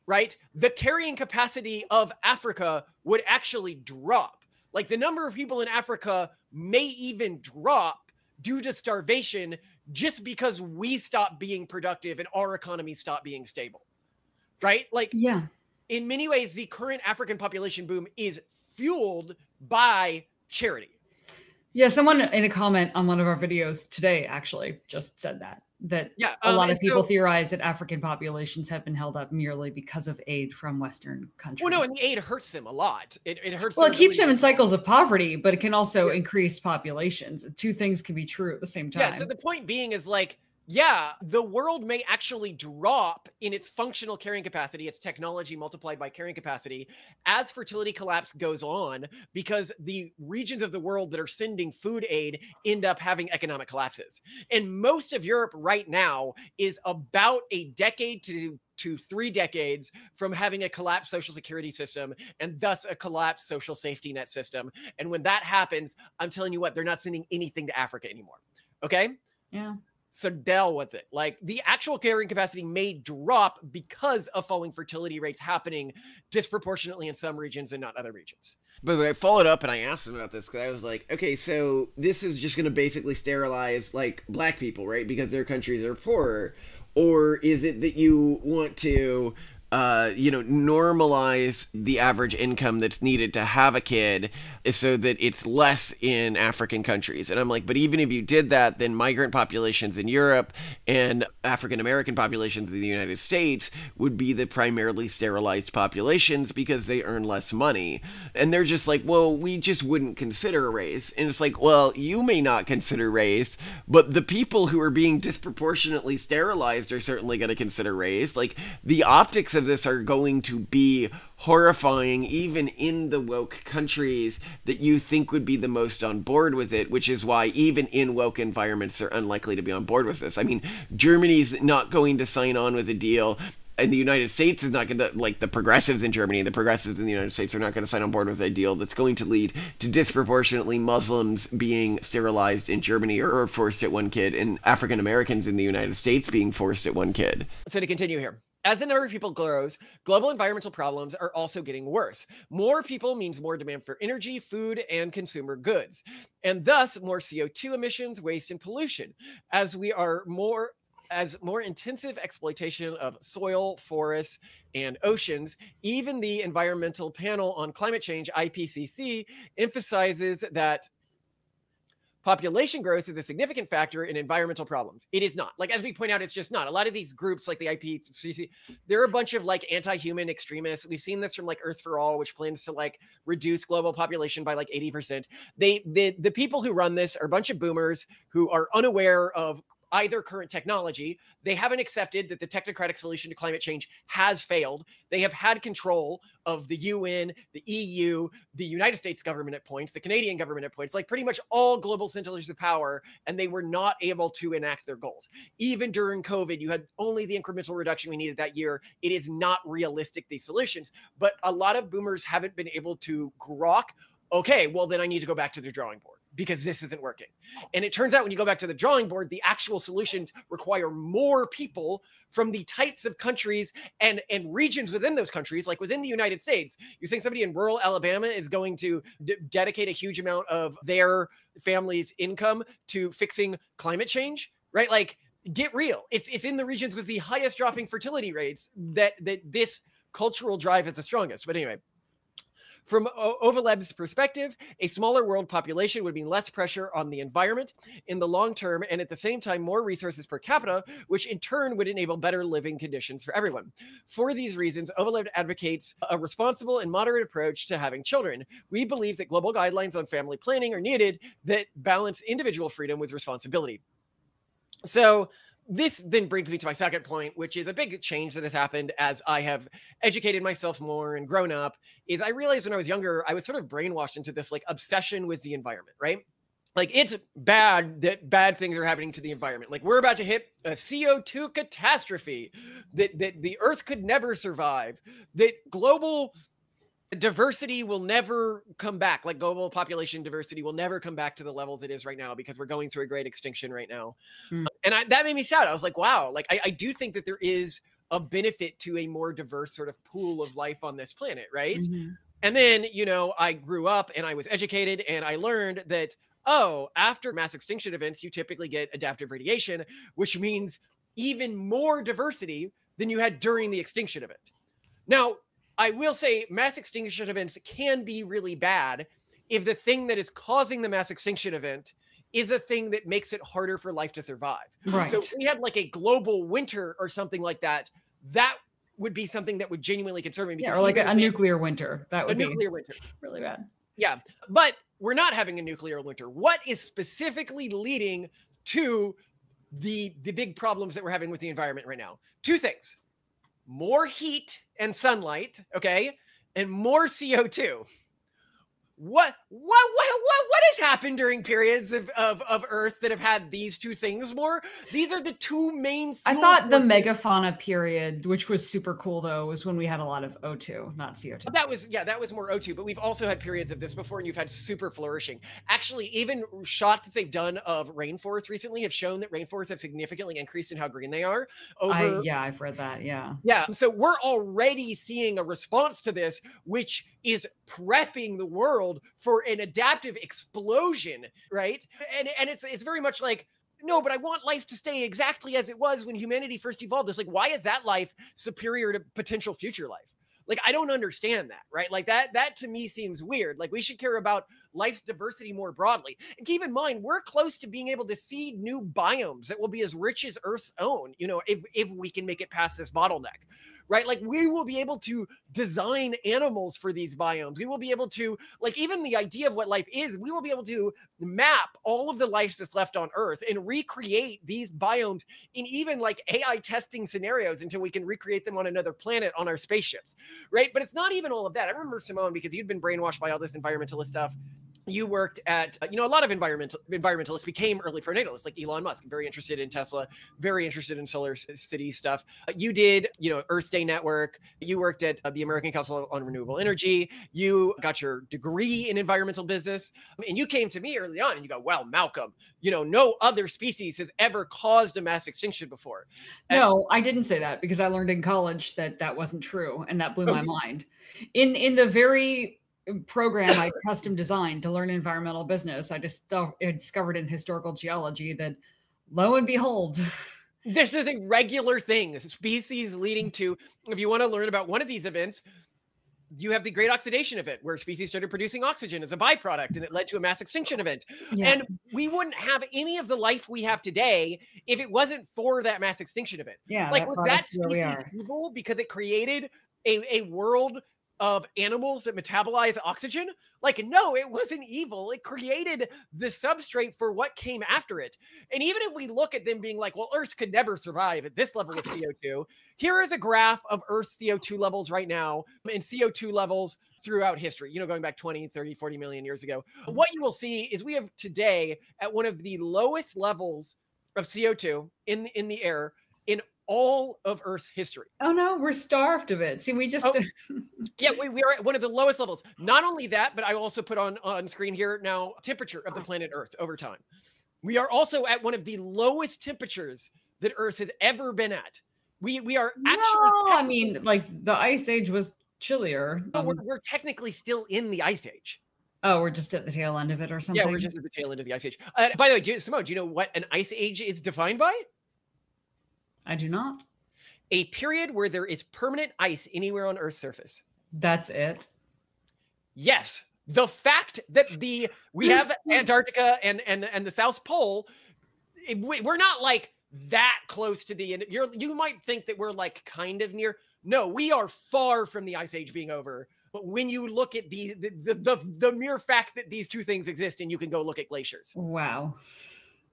right, the carrying capacity of Africa would actually drop. Like, the number of people in Africa may even drop due to starvation just because we stop being productive and our economy stop being stable, right? Like, yeah, in many ways, the current African population boom is fueled by charity. Yeah, someone in a comment on one of our videos today actually just said that a lot of people theorize that African populations have been held up merely because of aid from Western countries. Well, no, and the aid hurts them a lot. It hurts. Well, it keeps them in cycles of poverty, but it can also increase populations. Two things can be true at the same time. Yeah, so the point being is like, yeah, the world may actually drop in its functional carrying capacity, its technology multiplied by carrying capacity, as fertility collapse goes on, because the regions of the world that are sending food aid end up having economic collapses. And most of Europe right now is about a decade to 3 decades from having a collapsed social security system and thus a collapsed social safety net system. And when that happens, I'm telling you what, they're not sending anything to Africa anymore. Okay? Yeah. So deal with it. Like, the actual carrying capacity may drop because of falling fertility rates happening disproportionately in some regions and not other regions. But I followed up and I asked him about this because I was like, okay, so this is just going to basically sterilize like black people, right? Because their countries are poorer. Or is it that you want to normalize the average income that's needed to have a kid so that it's less in African countries? And I'm like, but even if you did that, then migrant populations in Europe and African American populations in the United States would be the primarily sterilized populations because they earn less money. And they're just like, well, we just wouldn't consider race. And it's like, well, you may not consider race, but the people who are being disproportionately sterilized are certainly going to consider race. Like, the optics of this are going to be horrifying, even in the woke countries that you think would be the most on board with it, which is why even in woke environments, they're unlikely to be on board with this. I mean, Germany's not going to sign on with a deal. And the United States is not going to, like the progressives in Germany, the progressives in the United States are not going to sign on board with a deal that's going to lead to disproportionately Muslims being sterilized in Germany or forced at one kid, and African Americans in the United States being forced at one kid. So to continue here. As the number of people grows, global environmental problems are also getting worse. More people means more demand for energy, food, and consumer goods, and thus more CO2 emissions, waste, and pollution. As more intensive exploitation of soil, forests, and oceans, even the Environmental Panel on Climate Change, IPCC, emphasizes that population growth is a significant factor in environmental problems. It is not. Like, as we point out, it's just not. A lot of these groups, like the IPCC, they're a bunch of like anti-human extremists. We've seen this from like Earth for All, which plans to like reduce global population by like 80%. The people who run this are a bunch of boomers who are unaware of either current technology. They haven't accepted that the technocratic solution to climate change has failed. They have had control of the UN, the EU, the United States government at points, the Canadian government at points, like pretty much all global centers of power, and they were not able to enact their goals. Even during COVID, you had only the incremental reduction we needed that year. It is not realistic, these solutions, but a lot of boomers haven't been able to grok, okay, well then I need to go back to the drawing board, because this isn't working. And it turns out when you go back to the drawing board, the actual solutions require more people from the types of countries and regions within those countries, like within the United States. You're saying somebody in rural Alabama is going to dedicate a huge amount of their family's income to fixing climate change, right? Like, get real. It's in the regions with the highest dropping fertility rates that this cultural drive is the strongest. But anyway, from OVOLPE's perspective, a smaller world population would mean less pressure on the environment in the long term, and at the same time, more resources per capita, which in turn would enable better living conditions for everyone. For these reasons, OVOLPE advocates a responsible and moderate approach to having children. We believe that global guidelines on family planning are needed that balance individual freedom with responsibility. So this then brings me to my second point, which is a big change that has happened as I have educated myself more and grown up, is I realized when I was younger, I was sort of brainwashed into this like obsession with the environment, right? Like, it's bad that bad things are happening to the environment. Like, we're about to hit a CO2 catastrophe, that the Earth could never survive, that global diversity will never come back. Like, global population diversity will never come back to the levels it is right now, because we're going through a great extinction right now. And that made me sad. I was like, wow, like I do think that there is a benefit to a more diverse sort of pool of life on this planet, right? Mm-hmm. And then, you know, I grew up and I was educated, and I learned that, oh, after mass extinction events, you typically get adaptive radiation, which means even more diversity than you had during the extinction event. Now, I will say mass extinction events can be really bad if the thing that is causing the mass extinction event is a thing that makes it harder for life to survive. Right. So if we had like a global winter or something like that, that would be something that would genuinely concern me. Yeah, or like a nuclear winter. That would be nuclear winter. Really bad. Yeah, but we're not having a nuclear winter. What is specifically leading to the big problems that we're having with the environment right now? Two things: more heat and sunlight, okay, and more CO2. What has happened during periods of Earth that have had these two things more? These are the two main. I thought the megafauna period, which was super cool though, was when we had a lot of O2, not CO2. That was more O2, but we've also had periods of this before, and you've had super flourishing. Actually, even shots that they've done of rainforests recently have shown that rainforests have significantly increased in how green they are. I've read that. Yeah. So we're already seeing a response to this, which is prepping the world for an adaptive explosion, right? And it's very much like, no, but I want life to stay exactly as it was when humanity first evolved. It's like, why is that life superior to potential future life? Like, I don't understand that, right? Like that to me seems weird. Like, we should care about life's diversity more broadly. And keep in mind, we're close to being able to seed new biomes that will be as rich as Earth's own, you know, if we can make it past this bottleneck, right? Like we will be able to design animals for these biomes. We will be able to, like, even the idea of what life is, we will be able to map all of the life that's left on Earth and recreate these biomes in even like AI testing scenarios until we can recreate them on another planet on our spaceships, right? But it's not even all of that. I remember, Simone, because you'd been brainwashed by all this environmentalist stuff. You worked at, a lot of environmentalists became early pronatalists, like Elon Musk, very interested in Tesla, very interested in solar city stuff. You did, Earth Day Network. You worked at the American Council on Renewable Energy. You got your degree in environmental business. And you came to me early on and you go, well, Malcolm, no other species has ever caused a mass extinction before. No, I didn't say that because I learned in college that wasn't true. And that blew my mind. In the very program I custom designed to learn environmental business, I just discovered in historical geology that, lo and behold, this is a regular thing. Species leading to, if you want to learn about one of these events, you have the Great Oxidation Event, where species started producing oxygen as a byproduct, and it led to a mass extinction event. Yeah. And we wouldn't have any of the life we have today if it wasn't for that mass extinction event. Yeah, like, was that species evil because it created a world of animals that metabolize oxygen? Like, no, it wasn't evil. It created the substrate for what came after it. And even if we look at them being like, well, Earth could never survive at this level of CO2, here is a graph of Earth's CO2 levels right now and CO2 levels throughout history, going back 20, 30, 40 million years ago. What you will see is we have today at one of the lowest levels of CO2 in the air in all of Earth's history. Oh no, we're starved of it. See, we just yeah, we are at one of the lowest levels. Not only that, but I also put on screen here now temperature of the planet Earth over time. We are also at one of the lowest temperatures that Earth has ever been at. We are actually. No, I mean, like the Ice Age was chillier. No, we're technically still in the Ice Age. Oh, we're just at the tail end of it or something? Yeah, we're just at the tail end of the Ice Age. By the way, Simone, do you know what an Ice Age is defined by? I do not. A period where there is permanent ice anywhere on Earth's surface. That's it? Yes. The fact that we have Antarctica and the South Pole, we're not like that close to the end. You might think that we're like kind of near. No, we are far from the Ice Age being over. But when you look at the mere fact that these two things exist, and you can go look at glaciers. Wow.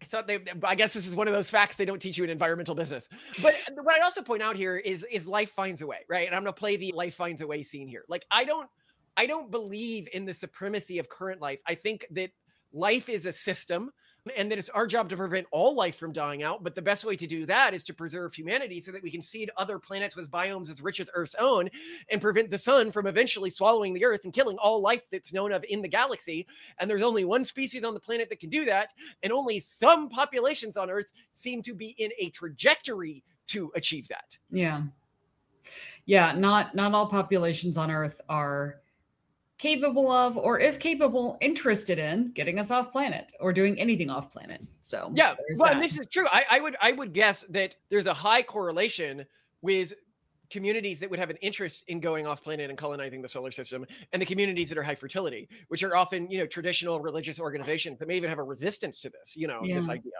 So I guess this is one of those facts they don't teach you in environmental business. But what I also point out here is life finds a way, right? And I'm going to play the life finds a way scene here. Like, I don't believe in the supremacy of current life. I think that life is a system and that it's our job to prevent all life from dying out. But the best way to do that is to preserve humanity so that we can seed other planets with biomes as rich as Earth's own and prevent the sun from eventually swallowing the Earth and killing all life that's known of in the galaxy. And there's only one species on the planet that can do that. And only some populations on Earth seem to be in a trajectory to achieve that. Yeah. Yeah. Not all populations on Earth are capable of, or if capable, interested in getting us off planet or doing anything off planet. So yeah, well, and this is true. I would guess that there's a high correlation with communities that would have an interest in going off planet and colonizing the solar system, and the communities that are high fertility, which are often, traditional religious organizations that may even have a resistance to this, this idea.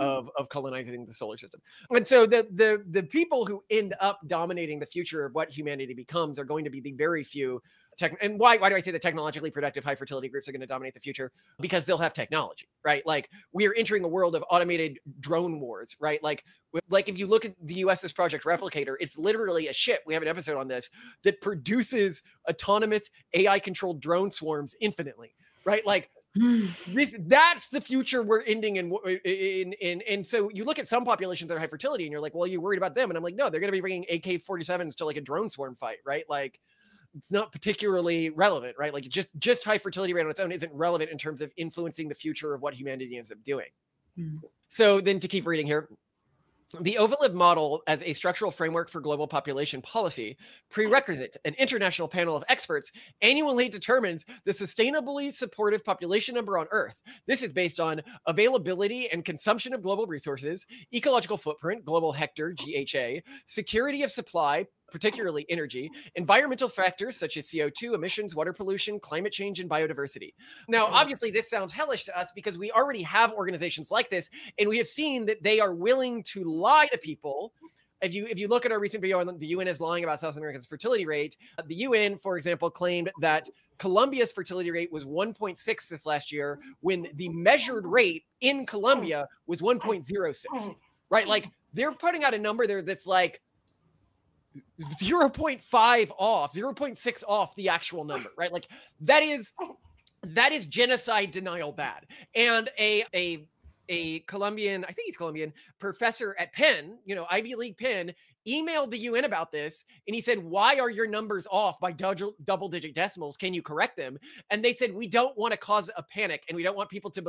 Of colonizing the solar system. And so the people who end up dominating the future of what humanity becomes are going to be the very few and why do I say the technologically productive high fertility groups are going to dominate the future? Because they'll have technology, right? Like, we are entering a world of automated drone wars, right? Like if you look at the USS Project Replicator, it's literally a ship. We have an episode on this that produces autonomous AI controlled drone swarms infinitely, right? Like, that's the future we're ending in. And so you look at some populations that are high fertility and you're like, well, you're worried about them. And I'm like, no, they're going to be bringing AK-47s to like a drone swarm fight, right? Like, it's not particularly relevant, right? Like, just high fertility rate on its own isn't relevant in terms of influencing the future of what humanity ends up doing. So then to keep reading here, the OVOLPE model as a structural framework for global population policy, prerequisite, an international panel of experts annually determines the sustainably supportive population number on Earth. This is based on availability and consumption of global resources, ecological footprint, global hectare, GHA, security of supply, particularly energy, environmental factors such as CO2 emissions, water pollution, climate change, and biodiversity. Now, obviously, this sounds hellish to us because we already have organizations like this, and we have seen that they are willing to lie to people if you look at our recent video on the UN is lying about South America's fertility rate, the UN, for example, claimed that Colombia's fertility rate was 1.6 this last year, when the measured rate in Colombia was 1.06, right? Like, they're putting out a number there that's like 0.5 off, 0.6 off the actual number, right? Like, that is genocide denial bad. And a Colombian, I think he's Colombian, professor at Penn, Ivy League Penn, emailed the UN about this. And he said, why are your numbers off by double-digit decimals? Can you correct them? And they said, we don't want to cause a panic, and we don't want people to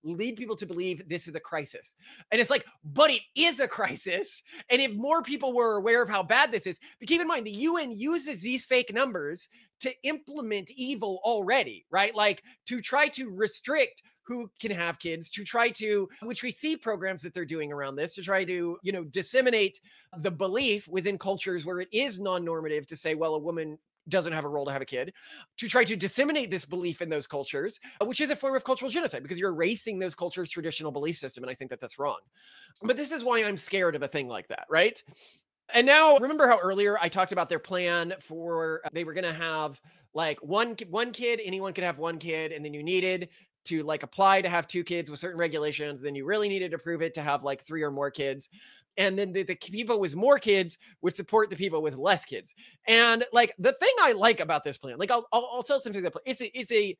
lead people to believe this is a crisis. And it's like, but it is a crisis. And if more people were aware of how bad this is, but keep in mind, the UN uses these fake numbers to implement evil already, right? Like, to try to restrict who can have kids, to try to, which we see programs that they're doing around this, to try to, disseminate the belief within cultures where it is non-normative to say, well, a woman doesn't have a role to have a kid, to try to disseminate this belief in those cultures, which is a form of cultural genocide, because you're erasing those cultures' traditional belief system. And I think that that's wrong. But this is why I'm scared of a thing like that, right? And now, remember how earlier I talked about their plan for, they were going to have like one kid, anyone could have one kid, and then you needed to like apply to have 2 kids with certain regulations. Then you really needed to prove it to have like 3 or more kids. And then the people with more kids would support the people with less kids. And like, the thing I like about this plan, like I'll tell something that it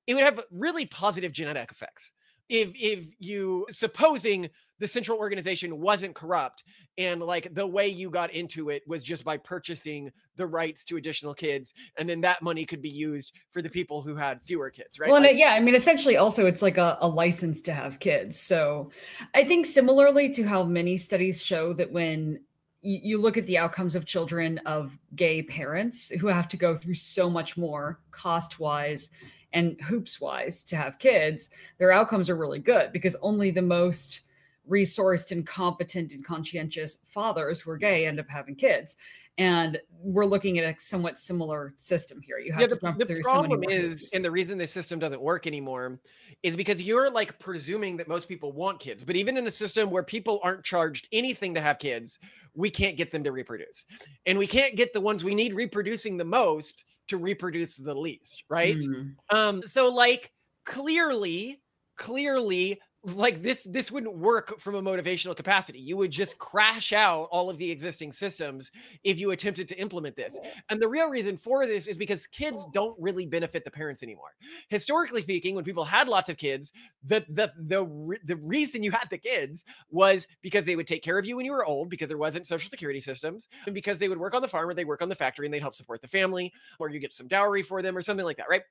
would have really positive genetic effects. If you, supposing the central organization wasn't corrupt, and like the way you got into it was just by purchasing the rights to additional kids, and then that money could be used for the people who had fewer kids, right? Well, like, yeah, I mean, essentially also it's like a license to have kids. So I think similarly to how many studies show that when you look at the outcomes of children of gay parents who have to go through so much more cost-wise and hoops-wise to have kids, their outcomes are really good, because only the most resourced and competent and conscientious fathers who are gay end up having kids. And we're looking at a somewhat similar system here. You have to jump through so many more hoops. And the reason this system doesn't work anymore is because you're like presuming that most people want kids. But even in a system where people aren't charged anything to have kids, we can't get them to reproduce. And we can't get the ones we need reproducing the most to reproduce the least, right? So like, clearly, like this wouldn't work from a motivational capacity. You would just crash out all of the existing systems if you attempted to implement this. And the real reason for this is because kids don't really benefit the parents anymore. Historically speaking, when people had lots of kids, the reason you had the kids was because they would take care of you when you were old, because there wasn't social security systems, and because they would work on the farm or they work on the factory and they'd help support the family, or you get some dowry for them or something like that, right?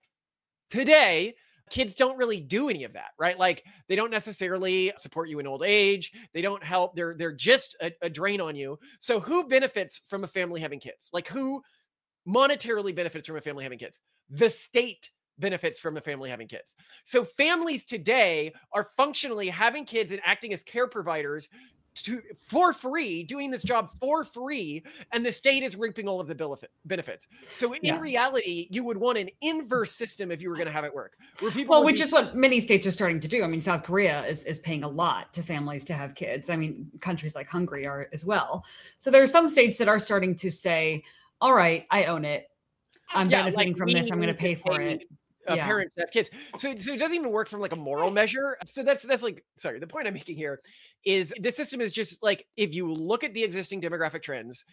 Today, kids don't really do any of that, right? Like, they don't necessarily support you in old age. They don't help. They're just a drain on you. So who benefits from a family having kids? Like, who monetarily benefits from a family having kids? The state benefits from a family having kids. So families today are functionally having kids and acting as care providers for free, doing this job for free, and the state is reaping all of the benefits. So in reality, you would want an inverse system if you were going to have it work. Where people which is what many states are starting to do. I mean, South Korea is paying a lot to families to have kids. I mean, countries like Hungary are as well. So there are some states that are starting to say, all right, I own it. I'm benefiting from this. I'm going to pay for it. Parents that have kids. So it doesn't even work from like a moral measure. So that's like, sorry, the point I'm making here is the system is just like, if you look at the existing demographic trends,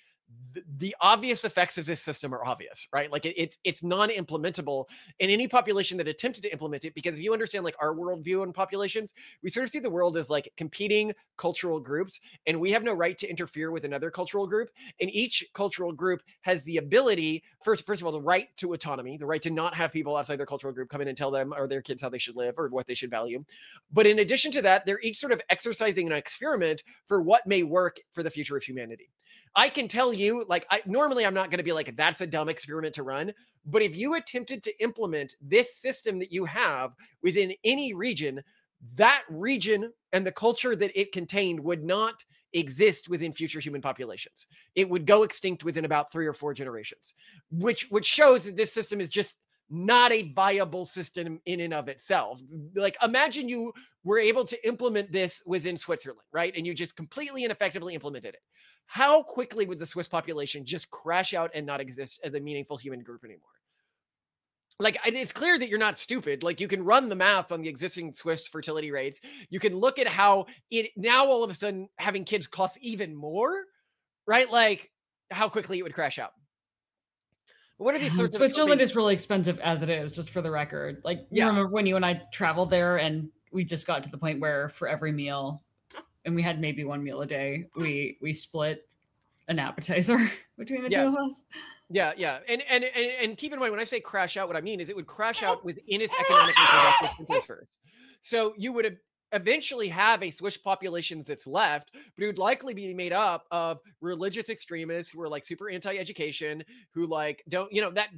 the obvious effects of this system are obvious, right? Like it's non-implementable in any population that attempted to implement it, because if you understand like our worldview on populations, we sort of see the world as like competing cultural groups, and we have no right to interfere with another cultural group. And each cultural group has the ability, first of all, the right to autonomy, the right to not have people outside their cultural group come in and tell them or their kids how they should live or what they should value. But in addition to that, they're each sort of exercising an experiment for what may work for the future of humanity. I can tell you, like, normally I'm not going to be like, that's a dumb experiment to run. But if you attempted to implement this system that you have within any region, that region and the culture that it contained would not exist within future human populations. It would go extinct within about 3 or 4 generations, which shows that this system is just not a viable system in and of itself. Like, imagine you were able to implement this within Switzerland, right? And you just completely and effectively implemented it. How quickly would the Swiss population just crash out and not exist as a meaningful human group anymore? Like, it's clear that you're not stupid. Like, you can run the math on the existing Swiss fertility rates. You can look at how it now all of a sudden having kids costs even more, right? Like, how quickly it would crash out. What are these sorts of Switzerland is really expensive as it is, just for the record. Like, you remember when you and I traveled there and we just got to the point where for every meal, and we had maybe one meal a day, we split an appetizer between the two of us. Yeah. And keep in mind, when I say crash out, what I mean is it would crash out within its economically productive countries first. So you would eventually have a Swiss population that's left, but it would likely be made up of religious extremists who are like super anti-education, who like don't,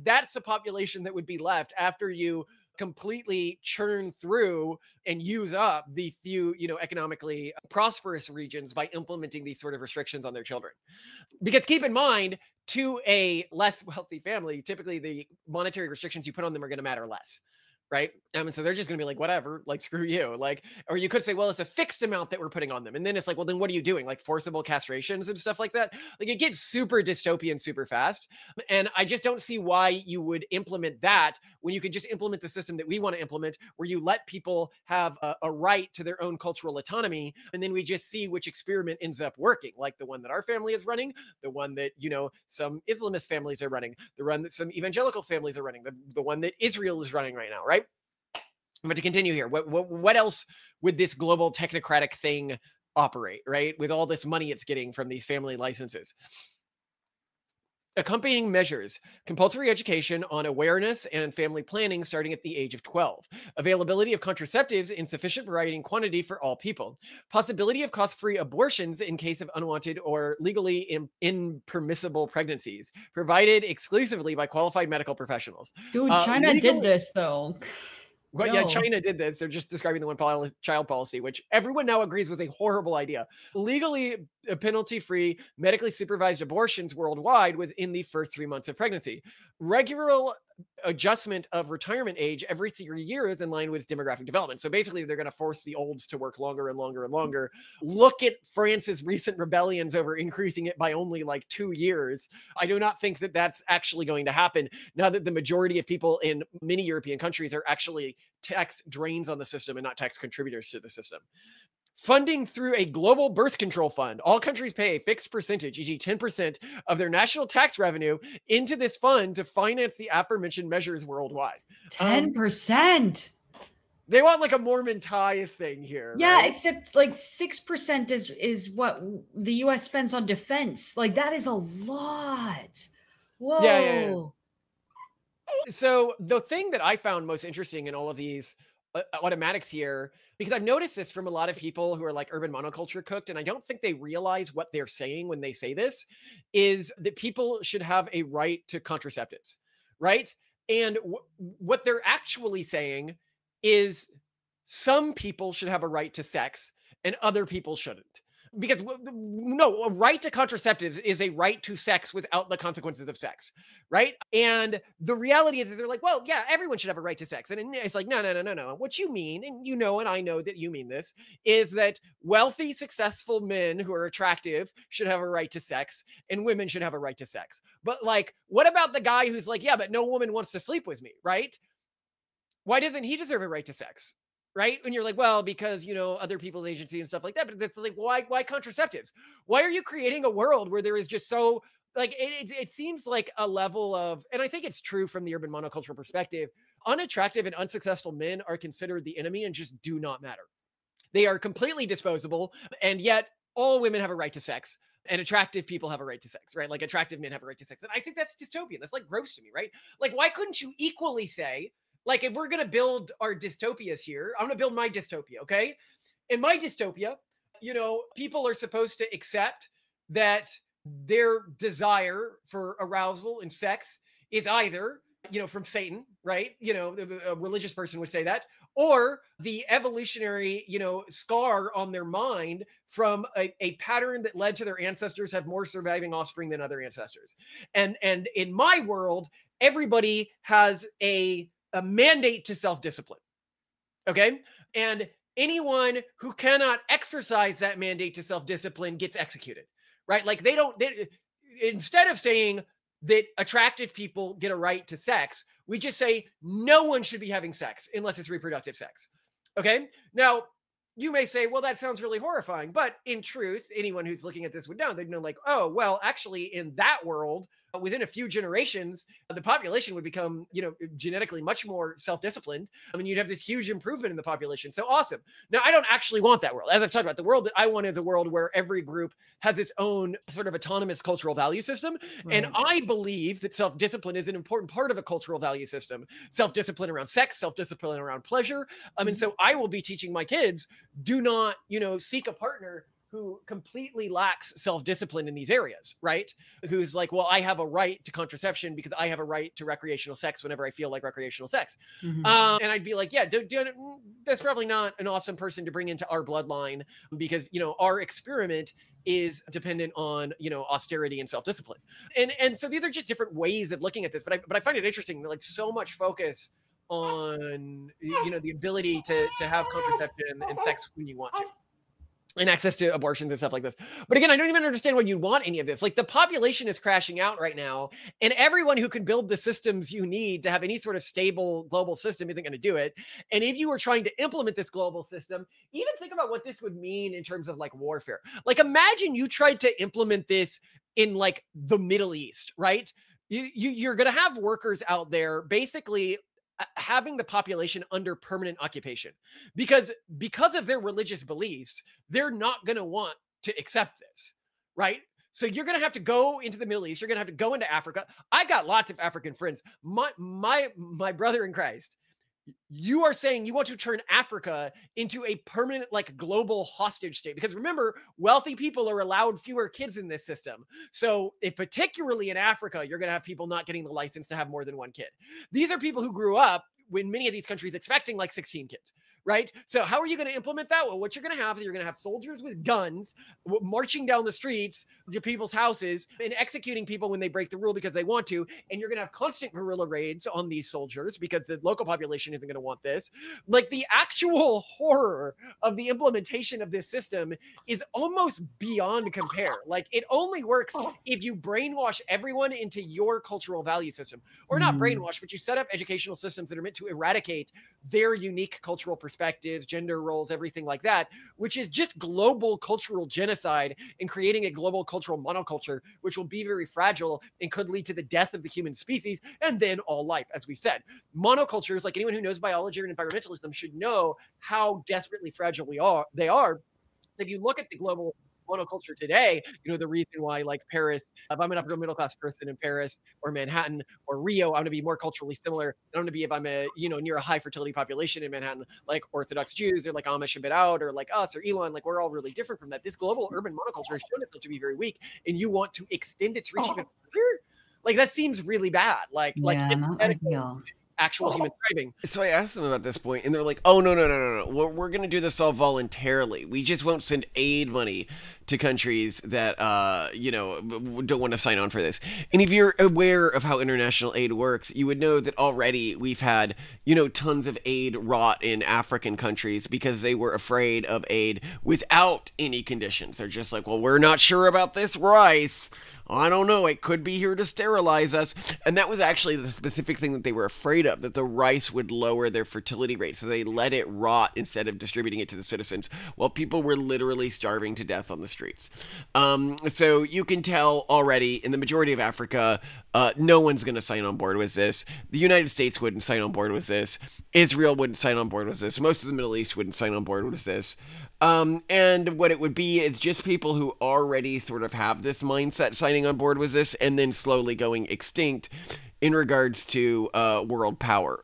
that's the population that would be left after you completely churn through and use up the few, economically prosperous regions by implementing these sort of restrictions on their children. Because keep in mind, to a less wealthy family, typically the monetary restrictions you put on them are going to matter less. Right. So they're just going to be like, whatever, like, screw you. Like, or you could say, well, it's a fixed amount that we're putting on them. And then it's like, well, then what are you doing? Like forcible castrations and stuff like that. Like, it gets super dystopian super fast. And I just don't see why you would implement that when you could just implement the system that we want to implement, where you let people have a right to their own cultural autonomy. And then we just see which experiment ends up working, like the one that our family is running, the one that, some Islamist families are running, the one that some evangelical families are running, the one that Israel is running right now, right? But to continue here, what else would this global technocratic thing operate, right? With all this money it's getting from these family licenses. Accompanying measures: compulsory education on awareness and family planning starting at the age of 12. Availability of contraceptives in sufficient variety and quantity for all people. Possibility of cost-free abortions in case of unwanted or legally impermissible pregnancies, provided exclusively by qualified medical professionals. Dude, China did this, though. Well, yeah, China did this. They're just describing the one-child policy, which everyone now agrees was a horrible idea. Legally penalty-free, medically supervised abortions worldwide was in the first 3 months of pregnancy. Regular adjustment of retirement age every 3 years in line with demographic development. So basically, they're going to force the olds to work longer and longer and longer. Look at France's recent rebellions over increasing it by only like 2 years. I do not think that that's actually going to happen now that the majority of people in many European countries are actually tax drains on the system and not tax contributors to the system. Funding through a global birth control fund. All countries pay a fixed percentage, e.g. 10% of their national tax revenue into this fund to finance the aforementioned measures worldwide. 10%? They want like a Mormon tie thing here. Yeah, right? except like 6% is what the US spends on defense. Like, that is a lot. Whoa. Yeah. So the thing that I found most interesting in all of these automatics here, because I've noticed this from a lot of people who are like urban monoculture cooked, and I don't think they realize what they're saying when they say this, is that people should have a right to contraceptives, right? And what they're actually saying is some people should have a right to sex and other people shouldn't. Because no, a right to contraceptives is a right to sex without the consequences of sex, right? And the reality is they're like, well, yeah, everyone should have a right to sex. And it's like, no. What you mean, and and I know that you mean this, is that wealthy, successful men who are attractive should have a right to sex and women should have a right to sex. But like, what about the guy who's like, yeah, but no woman wants to sleep with me, right? Why doesn't he deserve a right to sex? Right? And you're like, well, because, other people's agency and stuff like that. But it's like, why contraceptives? Why are you creating a world where there is just so, like, it seems like a level of, and I think it's true from the urban monocultural perspective, unattractive and unsuccessful men are considered the enemy and just do not matter. They are completely disposable. And yet all women have a right to sex. And attractive people have a right to sex, right? Like attractive men have a right to sex. And I think that's dystopian. That's like gross to me, right? Like, why couldn't you equally say, like, if we're going to build our dystopias here, I'm going to build my dystopia, okay? In my dystopia, people are supposed to accept that their desire for arousal and sex is either, from Satan, right? A religious person would say that, or the evolutionary, scar on their mind from a pattern that led to their ancestors have more surviving offspring than other ancestors. And in my world, everybody has a mandate to self-discipline. Okay. And anyone who cannot exercise that mandate to self-discipline gets executed, right? Like instead of saying that attractive people get a right to sex, we just say no one should be having sex unless it's reproductive sex. Okay. Now, you may say, well, that sounds really horrifying. But in truth, anyone who's looking at this would know, they'd know like, oh, well, actually in that world, within a few generations, the population would become, genetically much more self-disciplined. I mean, you'd have this huge improvement in the population. So awesome. Now, I don't actually want that world. As I've talked about, the world that I want is a world where every group has its own sort of autonomous cultural value system. Right. And I believe that self-discipline is an important part of a cultural value system. Self-discipline around sex, self-discipline around pleasure. And so I will be teaching my kids, do not, seek a partner who completely lacks self-discipline in these areas, right? Who's like, well, I have a right to contraception because I have a right to recreational sex whenever I feel like recreational sex. Mm-hmm. And I'd be like, yeah, that's probably not an awesome person to bring into our bloodline because, our experiment is dependent on, austerity and self-discipline. And so these are just different ways of looking at this. But I find it interesting that like so much focus on, the ability to have contraception and sex when you want to. And access to abortions and stuff like this. But again, I don't even understand why you'd want any of this. Like the population is crashing out right now, and everyone who can build the systems you need to have any sort of stable global system isn't going to do it. And if you were trying to implement this global system, even think about what this would mean in terms of like warfare. Like imagine you tried to implement this in like the Middle East, right? You're going to have workers out there basically having the population under permanent occupation because of their religious beliefs, they're not going to want to accept this, right? So you're going to have to go into the Middle East. You're going to have to go into Africa. I got lots of African friends. My brother in Christ, you are saying you want to turn Africa into a permanent, like global hostage state. Because remember, wealthy people are allowed fewer kids in this system. So if particularly in Africa, you're going to have people not getting the license to have more than one kid. These are people who grew up in many of these countries expecting like 16 kids, right? So how are you going to implement that? Well, what you're going to have is you're going to have soldiers with guns marching down the streets to people's houses and executing people when they break the rule because they want to. And you're going to have constant guerrilla raids on these soldiers because the local population isn't going to want this. Like the actual horror of the implementation of this system is almost beyond compare. Like it only works if you brainwash everyone into your cultural value system, or not brainwash, but you set up educational systems that are meant to eradicate their unique cultural perspectives, gender roles, everything like that, which is just global cultural genocide and creating a global cultural monoculture, which will be very fragile and could lead to the death of the human species and then all life, as we said. Monocultures, like anyone who knows biology or environmentalism should know how desperately fragile they are. If you look at the global monoculture today, the reason why like Paris, if I'm an upper middle class person in Paris or Manhattan or Rio, I'm going to be more culturally similar. I'm going to be, if I'm near a high fertility population in Manhattan, like Orthodox Jews or like Amish a bit out, or like us or Elon, like we're all really different from that. This global urban monoculture has shown itself to be very weak, and you want to extend its reach even further? Like that seems really bad. Like not ideal. Actual human thriving. So I asked them about this point, and they're like, oh, no. We're going to do this all voluntarily. We just won't send aid money to countries that, don't want to sign on for this. And if you're aware of how international aid works, you would know that already we've had, tons of aid rot in African countries because they were afraid of aid without any conditions. They're just like, well, we're not sure about this rice. I don't know, it could be here to sterilize us. And that was actually the specific thing that they were afraid of, that the rice would lower their fertility rate. So they let it rot instead of distributing it to the citizens, while people were literally starving to death on the streets. So you can tell already in the majority of Africa, no one's going to sign on board with this. The United States wouldn't sign on board with this. Israel wouldn't sign on board with this. Most of the Middle East wouldn't sign on board with this. And what it would be is just people who already sort of have this mindset signing on board with this and then slowly going extinct in regards to world power.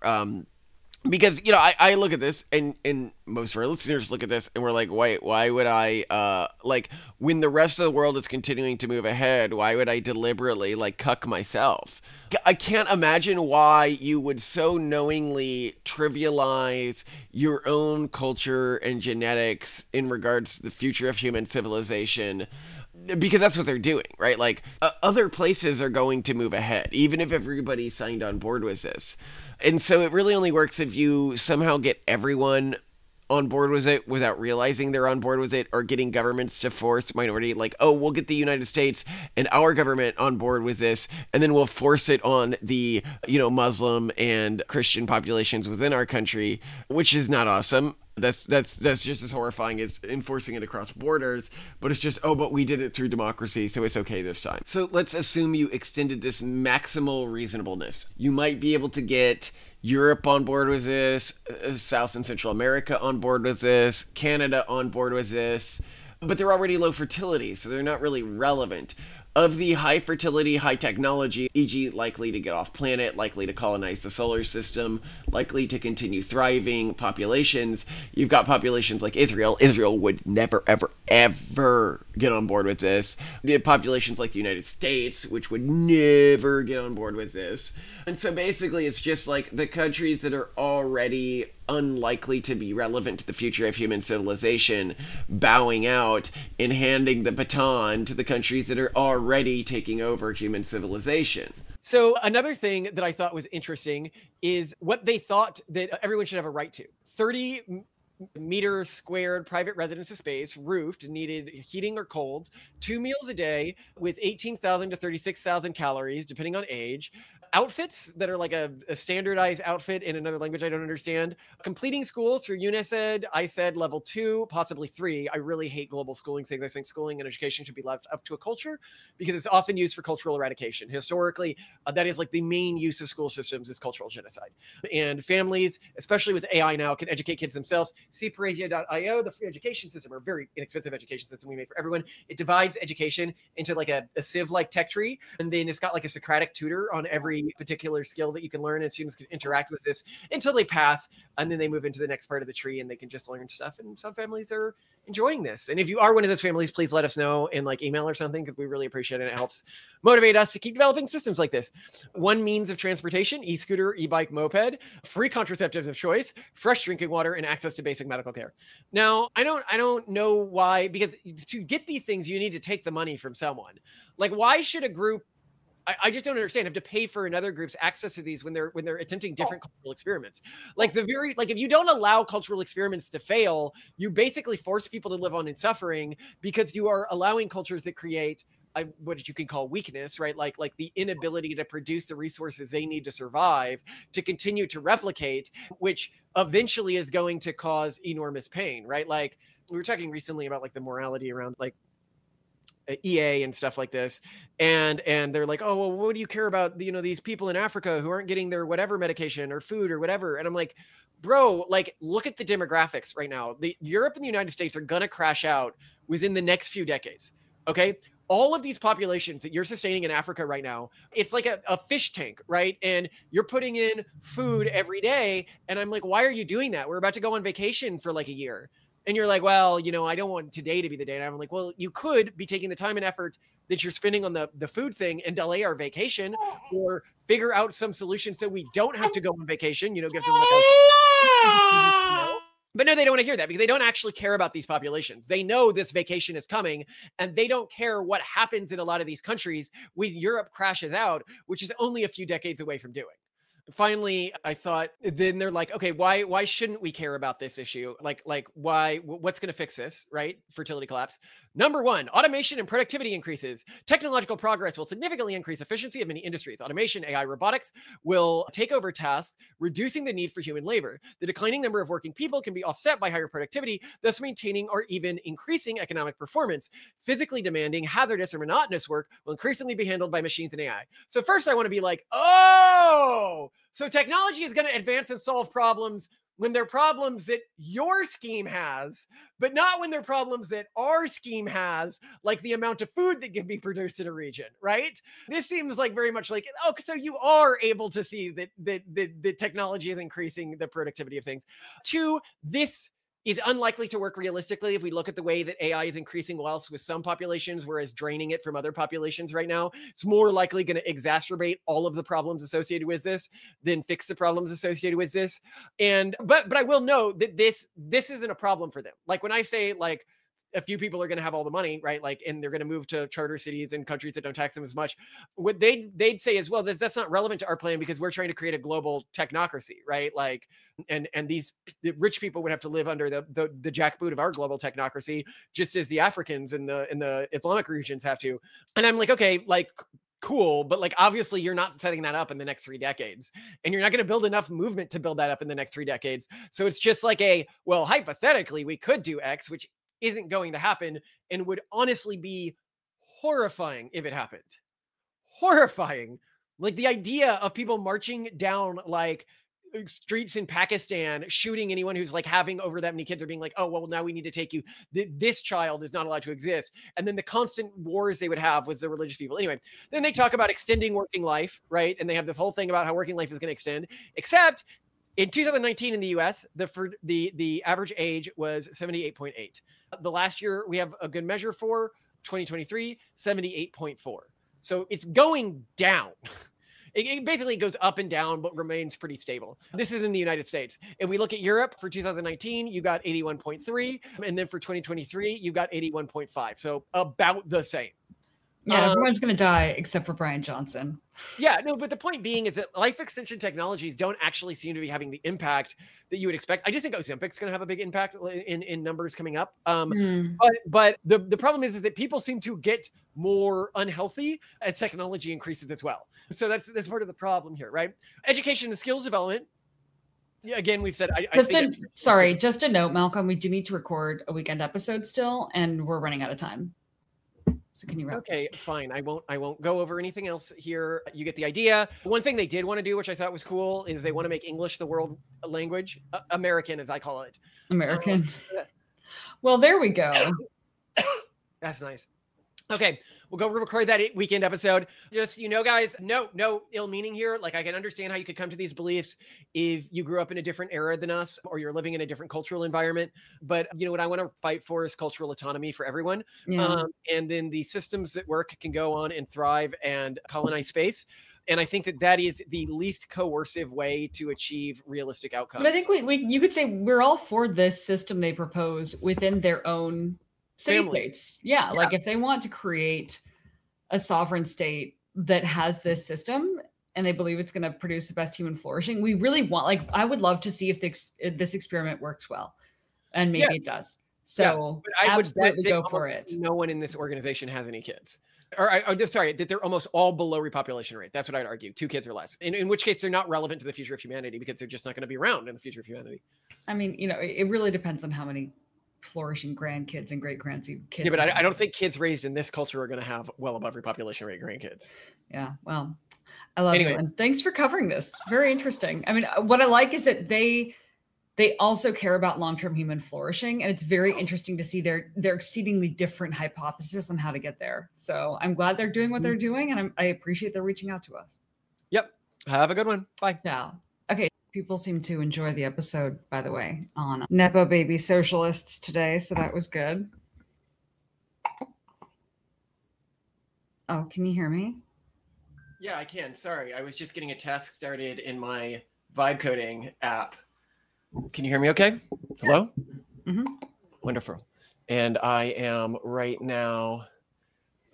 Because, I look at this and most of our listeners look at this and we're like, wait, why would I, when the rest of the world is continuing to move ahead, why would I deliberately, cuck myself? I can't imagine why you would so knowingly trivialize your own culture and genetics in regards to the future of human civilization because that's what they're doing, right? Like other places are going to move ahead, even if everybody signed on board with this. And so it really only works if you somehow get everyone on board with it without realizing they're on board with it, or getting governments to force minority, like, oh, we'll get the United States and our government on board with this, and then we'll force it on the, Muslim and Christian populations within our country, which is not awesome. That's just as horrifying as enforcing it across borders, but it's just, oh, but we did it through democracy, so it's okay this time. So let's assume you extended this maximal reasonableness. You might be able to get Europe on board with this, South and Central America on board with this, Canada on board with this, but they're already low fertility, so they're not really relevant. Of the high fertility, high technology, e.g. likely to get off planet, likely to colonize the solar system, likely to continue thriving populations, you've got populations like Israel. Israel would never, ever, ever get on board with this. The populations like the United States, which would never get on board with this. And so basically it's just like the countries that are already unlikely to be relevant to the future of human civilization bowing out and handing the baton to the countries that are already taking over human civilization. So another thing that I thought was interesting is what they thought that everyone should have a right to. 30 meters squared private residence space, roofed, needed heating or cold, 2 meals a day with 18,000 to 36,000 calories, depending on age. Outfits that are like a standardized outfit in another language I don't understand. Completing schools through UNICED, ICED level 2, possibly 3. I really hate global schooling things. I think schooling and education should be left up to a culture because it's often used for cultural eradication. Historically, that is like the main use of school systems is cultural genocide. And families, especially with AI now, can educate kids themselves. See Parasia.io, the free education system, or very inexpensive education system we made for everyone. It divides education into like a civ-like tech tree, and then it's got like a Socratic tutor on every particular skill that you can learn, and students can interact with this until they pass, and then they move into the next part of the tree and they can just learn stuff. And some families are enjoying this. And if you are one of those families, please let us know in like email or something, because we really appreciate it. It helps motivate us to keep developing systems like this. One means of transportation: e-scooter, e-bike, moped, free contraceptives of choice, fresh drinking water, and access to basic medical care. Now, I don't know why, because to get these things, you need to take the money from someone. Like, why should a group, I just don't understand, have to pay for another group's access to these when they're attempting different cultural experiments. Like if you don't allow cultural experiments to fail, you basically force people to live on in suffering, because you are allowing cultures that create what you can call weakness, right? Like the inability to produce the resources they need to survive, to continue to replicate, which eventually is going to cause enormous pain, right? Like we were talking recently about like the morality around like EA and stuff like this, and they're like, oh, well, what do you care about, these people in Africa who aren't getting their whatever medication or food or whatever? And I'm like, bro, like, look at the demographics right now. Europe and the United States are gonna crash out within the next few decades. Okay, all of these populations that you're sustaining in Africa right now, it's like a fish tank, right? And you're putting in food every day, and I'm like, why are you doing that? We're about to go on vacation for like a year. And you're like, well, I don't want today to be the day. And I'm like, well, you could be taking the time and effort that you're spending on the food thing and delay our vacation, or figure out some solution so we don't have to go on vacation, give them like But no, they don't want to hear that, because they don't actually care about these populations. They know this vacation is coming, and they don't care what happens in a lot of these countries when Europe crashes out, which is only a few decades away from doing. Finally, I thought, then they're like, okay, why shouldn't we care about this issue? Like why, what's going to fix this, right? Fertility collapse. Number 1, automation and productivity increases. Technological progress will significantly increase efficiency of many industries. Automation, AI, robotics will take over tasks, reducing the need for human labor. The declining number of working people can be offset by higher productivity, thus maintaining or even increasing economic performance. Physically demanding, hazardous, or monotonous work will increasingly be handled by machines and AI. So first I want to be like, oh, so technology is going to advance and solve problems when they're problems that your scheme has, but not when they're problems that our scheme has, like the amount of food that can be produced in a region, right? This seems like very much like, oh, so you are able to see that the technology is increasing the productivity of things. 2, this is unlikely to work realistically if we look at the way that AI is increasing wealth with some populations, whereas draining it from other populations right now. It's more likely going to exacerbate all of the problems associated with this than fix the problems associated with this. And but I will note that this isn't a problem for them. Like when I say like a few people are going to have all the money, right? Like, and they're going to move to charter cities and countries that don't tax them as much. What they'd say is, well, that's not relevant to our plan because we're trying to create a global technocracy, right? Like, and the rich people would have to live under the jackboot of our global technocracy, just as the Africans in the Islamic regions have to. And I'm like, okay, like, cool, but like obviously you're not setting that up in the next 3 decades, and you're not going to build enough movement to build that up in the next 3 decades. So it's just like well, hypothetically we could do X, which isn't going to happen and would honestly be horrifying if it happened. Horrifying. Like the idea of people marching down like streets in Pakistan, shooting anyone who's like having over that many kids, or being like, oh, well, now we need to take you. This child is not allowed to exist. And then the constant wars they would have with the religious people. Anyway, then they talk about extending working life, right? And they have this whole thing about how working life is going to extend, except in 2019 in the US, the average age was 78.8. The last year we have a good measure for 2023, 78.4. So it's going down. It basically goes up and down, but remains pretty stable. This is in the United States. If we look at Europe for 2019, you got 81.3. And then for 2023, you got 81.5. So about the same. Yeah, everyone's going to die except for Brian Johnson. Yeah, no, but the point being is that life extension technologies don't actually seem to be having the impact that you would expect. I just think Ozempic's going to have a big impact in numbers coming up. But the problem is that people seem to get more unhealthy as technology increases as well. So that's part of the problem here, right? Education and skills development. Again, we've said. Just a note, Malcolm. We do need to record a weekend episode still, and we're running out of time. So can you wrap? Okay, fine. I won't go over anything else here. You get the idea. One thing they did want to do, which I thought was cool, is they want to make English the world language, American, as I call it. American. Well, there we go. That's nice. Okay, we'll go record that weekend episode. Just, guys, no ill meaning here. Like, I can understand how you could come to these beliefs if you grew up in a different era than us, or you're living in a different cultural environment. But what I want to fight for is cultural autonomy for everyone. Yeah. And then the systems that work can go on and thrive and colonize space. And I think that is the least coercive way to achieve realistic outcomes. But I think you could say we're all for this system they propose within their own city states. Yeah, like if they want to create a sovereign state that has this system and they believe it's going to produce the best human flourishing, we really want, like, I would love to see if this experiment works well, and maybe it does. So but I absolutely would go for it. No one in this organization has any kids. Sorry, that they're almost all below repopulation rate. That's what I'd argue. 2 kids or less. In which case, they're not relevant to the future of humanity because they're just not going to be around in the future of humanity. I mean, it really depends on how many flourishing grandkids and great-grandkids. Yeah, but I don't think kids raised in this culture are going to have well above repopulation rate grandkids. Yeah, well, I love it. And thanks for covering this. Very interesting. I mean, what I like is that they also care about long-term human flourishing, and it's very interesting to see their exceedingly different hypotheses on how to get there. So I'm glad they're doing what they're doing, and I appreciate they're reaching out to us. Yep. Have a good one. Bye. Yeah. Okay. People seem to enjoy the episode, by the way, on Nepo Baby Socialists today, so that was good. Oh, can you hear me? Yeah, I can. Sorry, I was just getting a task started in my vibe coding app. Can you hear me okay? Hello? Mm-hmm. Wonderful. And I am right now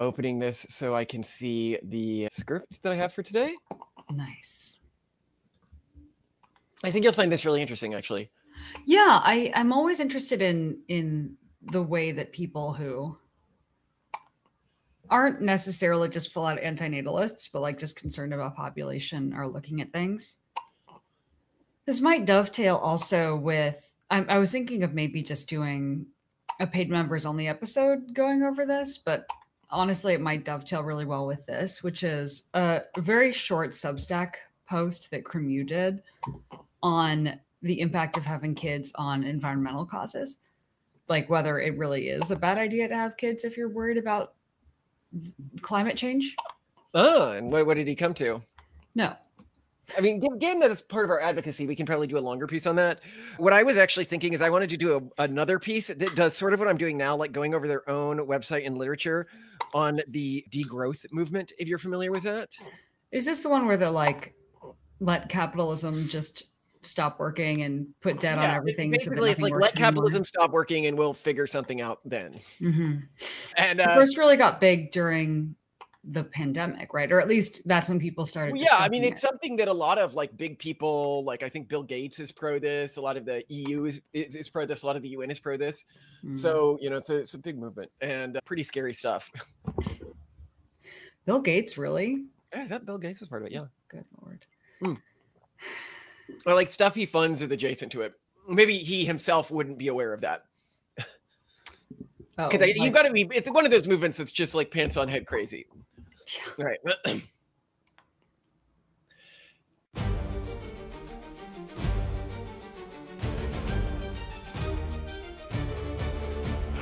opening this so I can see the script that I have for today. Nice. I think you'll find this really interesting, actually. Yeah, I'm always interested in the way that people who aren't necessarily just full out antinatalists, but like just concerned about population are looking at things. This might dovetail also with, I was thinking of maybe just doing a paid members only episode going over this, but honestly, it might dovetail really well with this, which is a very short Substack post that Cremu did on the impact of having kids on environmental causes, like whether it really is a bad idea to have kids if you're worried about climate change. Oh, and what did he come to? No. I mean, given that it's part of our advocacy, we can probably do a longer piece on that. What I was actually thinking is I wanted to do another piece that does sort of what I'm doing now, like going over their own website and literature on the degrowth movement, if you're familiar with that. Is this the one where they're like, let capitalism just stop working and put debt on Yeah, everything. basically, it's like let capitalism stop working and we'll figure something out then. And it first really got big during the pandemic, right? Or at least that's when people started. Well, yeah, I mean, it's something that a lot of like big people, like I think Bill Gates is pro this, a lot of the EU is pro this, a lot of the UN is pro this. So, you know, it's a big movement and pretty scary stuff. Bill Gates, really? Yeah, that Bill Gates was part of it, yeah. Good Lord. Or like stuff he funds is adjacent to it. Maybe he himself wouldn't be aware of that. Because you've got to be, it's one of those movements that's just like pants on head crazy. Yeah. Right.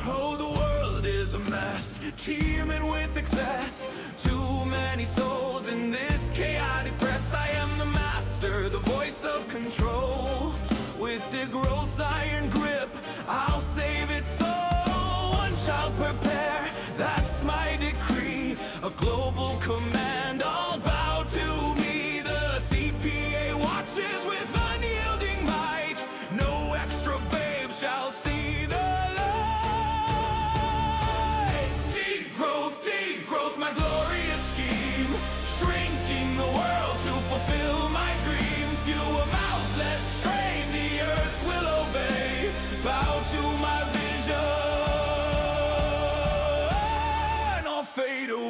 Oh, the world is a mess, teeming with excess. Too many souls in this chaotic press. I am the master, the voice of control. With Degrowth's iron grip, I'll save it so. One shall prepare, that's my decree. A global command, all bow to me. The CPA watches with unyielding might. No extra babe shall see the light. Degrowth, my glorious scheme. Shrinking the world to fulfill my dream. Fewer mouths, less strain, the earth will obey. Bow to my vision, or fade away.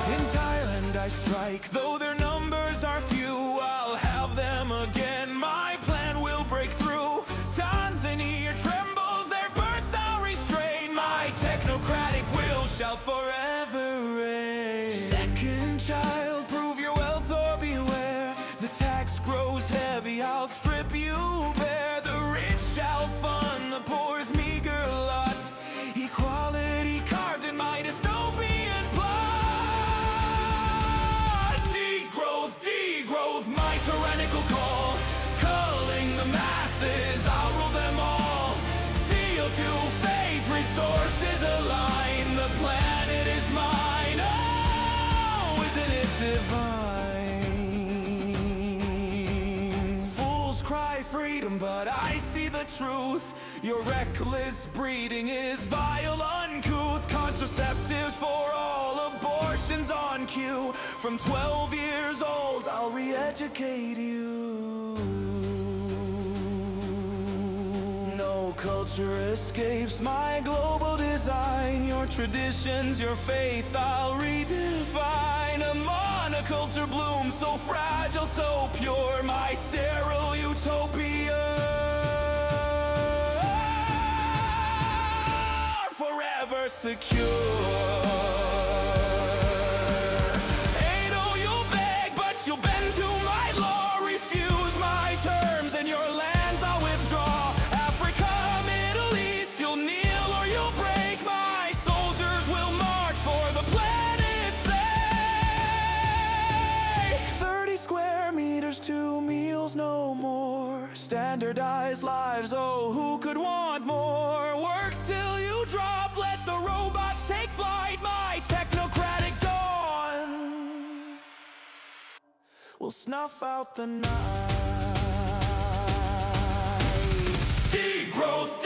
In Thailand I strike, though their numbers are few, I'll have them again, my plan will break through. Tanzania trembles, their birds I'll restrain, my technocratic will shall forever reign. Second child, prove your wealth or beware. The tax grows heavy, I'll strip you bare. The rich shall fund the poor's meager lot. Equality carved in my dystopian plot. Degrowth, my tyrannical call. Culling the masses, I'll rule them all. CO2 fades, resources align. The planet is mine. Oh, isn't it divine? Fools cry freedom, but I see the truth. Your reckless breeding is vile, uncouth. Contraceptives for all, abortions on cue. From 12 years old, I'll re-educate you. No culture escapes my global design. Your traditions, your faith, I'll redefine. A monoculture bloom, so fragile, so pure. My sterile utopia, forever secure. Ain't no you'll beg, but you'll bend to my law. Refuse my terms and your lands I'll withdraw. Africa, Middle East, you'll kneel or you'll break. My soldiers will march for the planet's sake. 30 square meters, 2 meals, no more. Standardized lives, oh, who could want more? Work till you drop, let the robots take flight. My technocratic dawn will snuff out the night. Degrowth,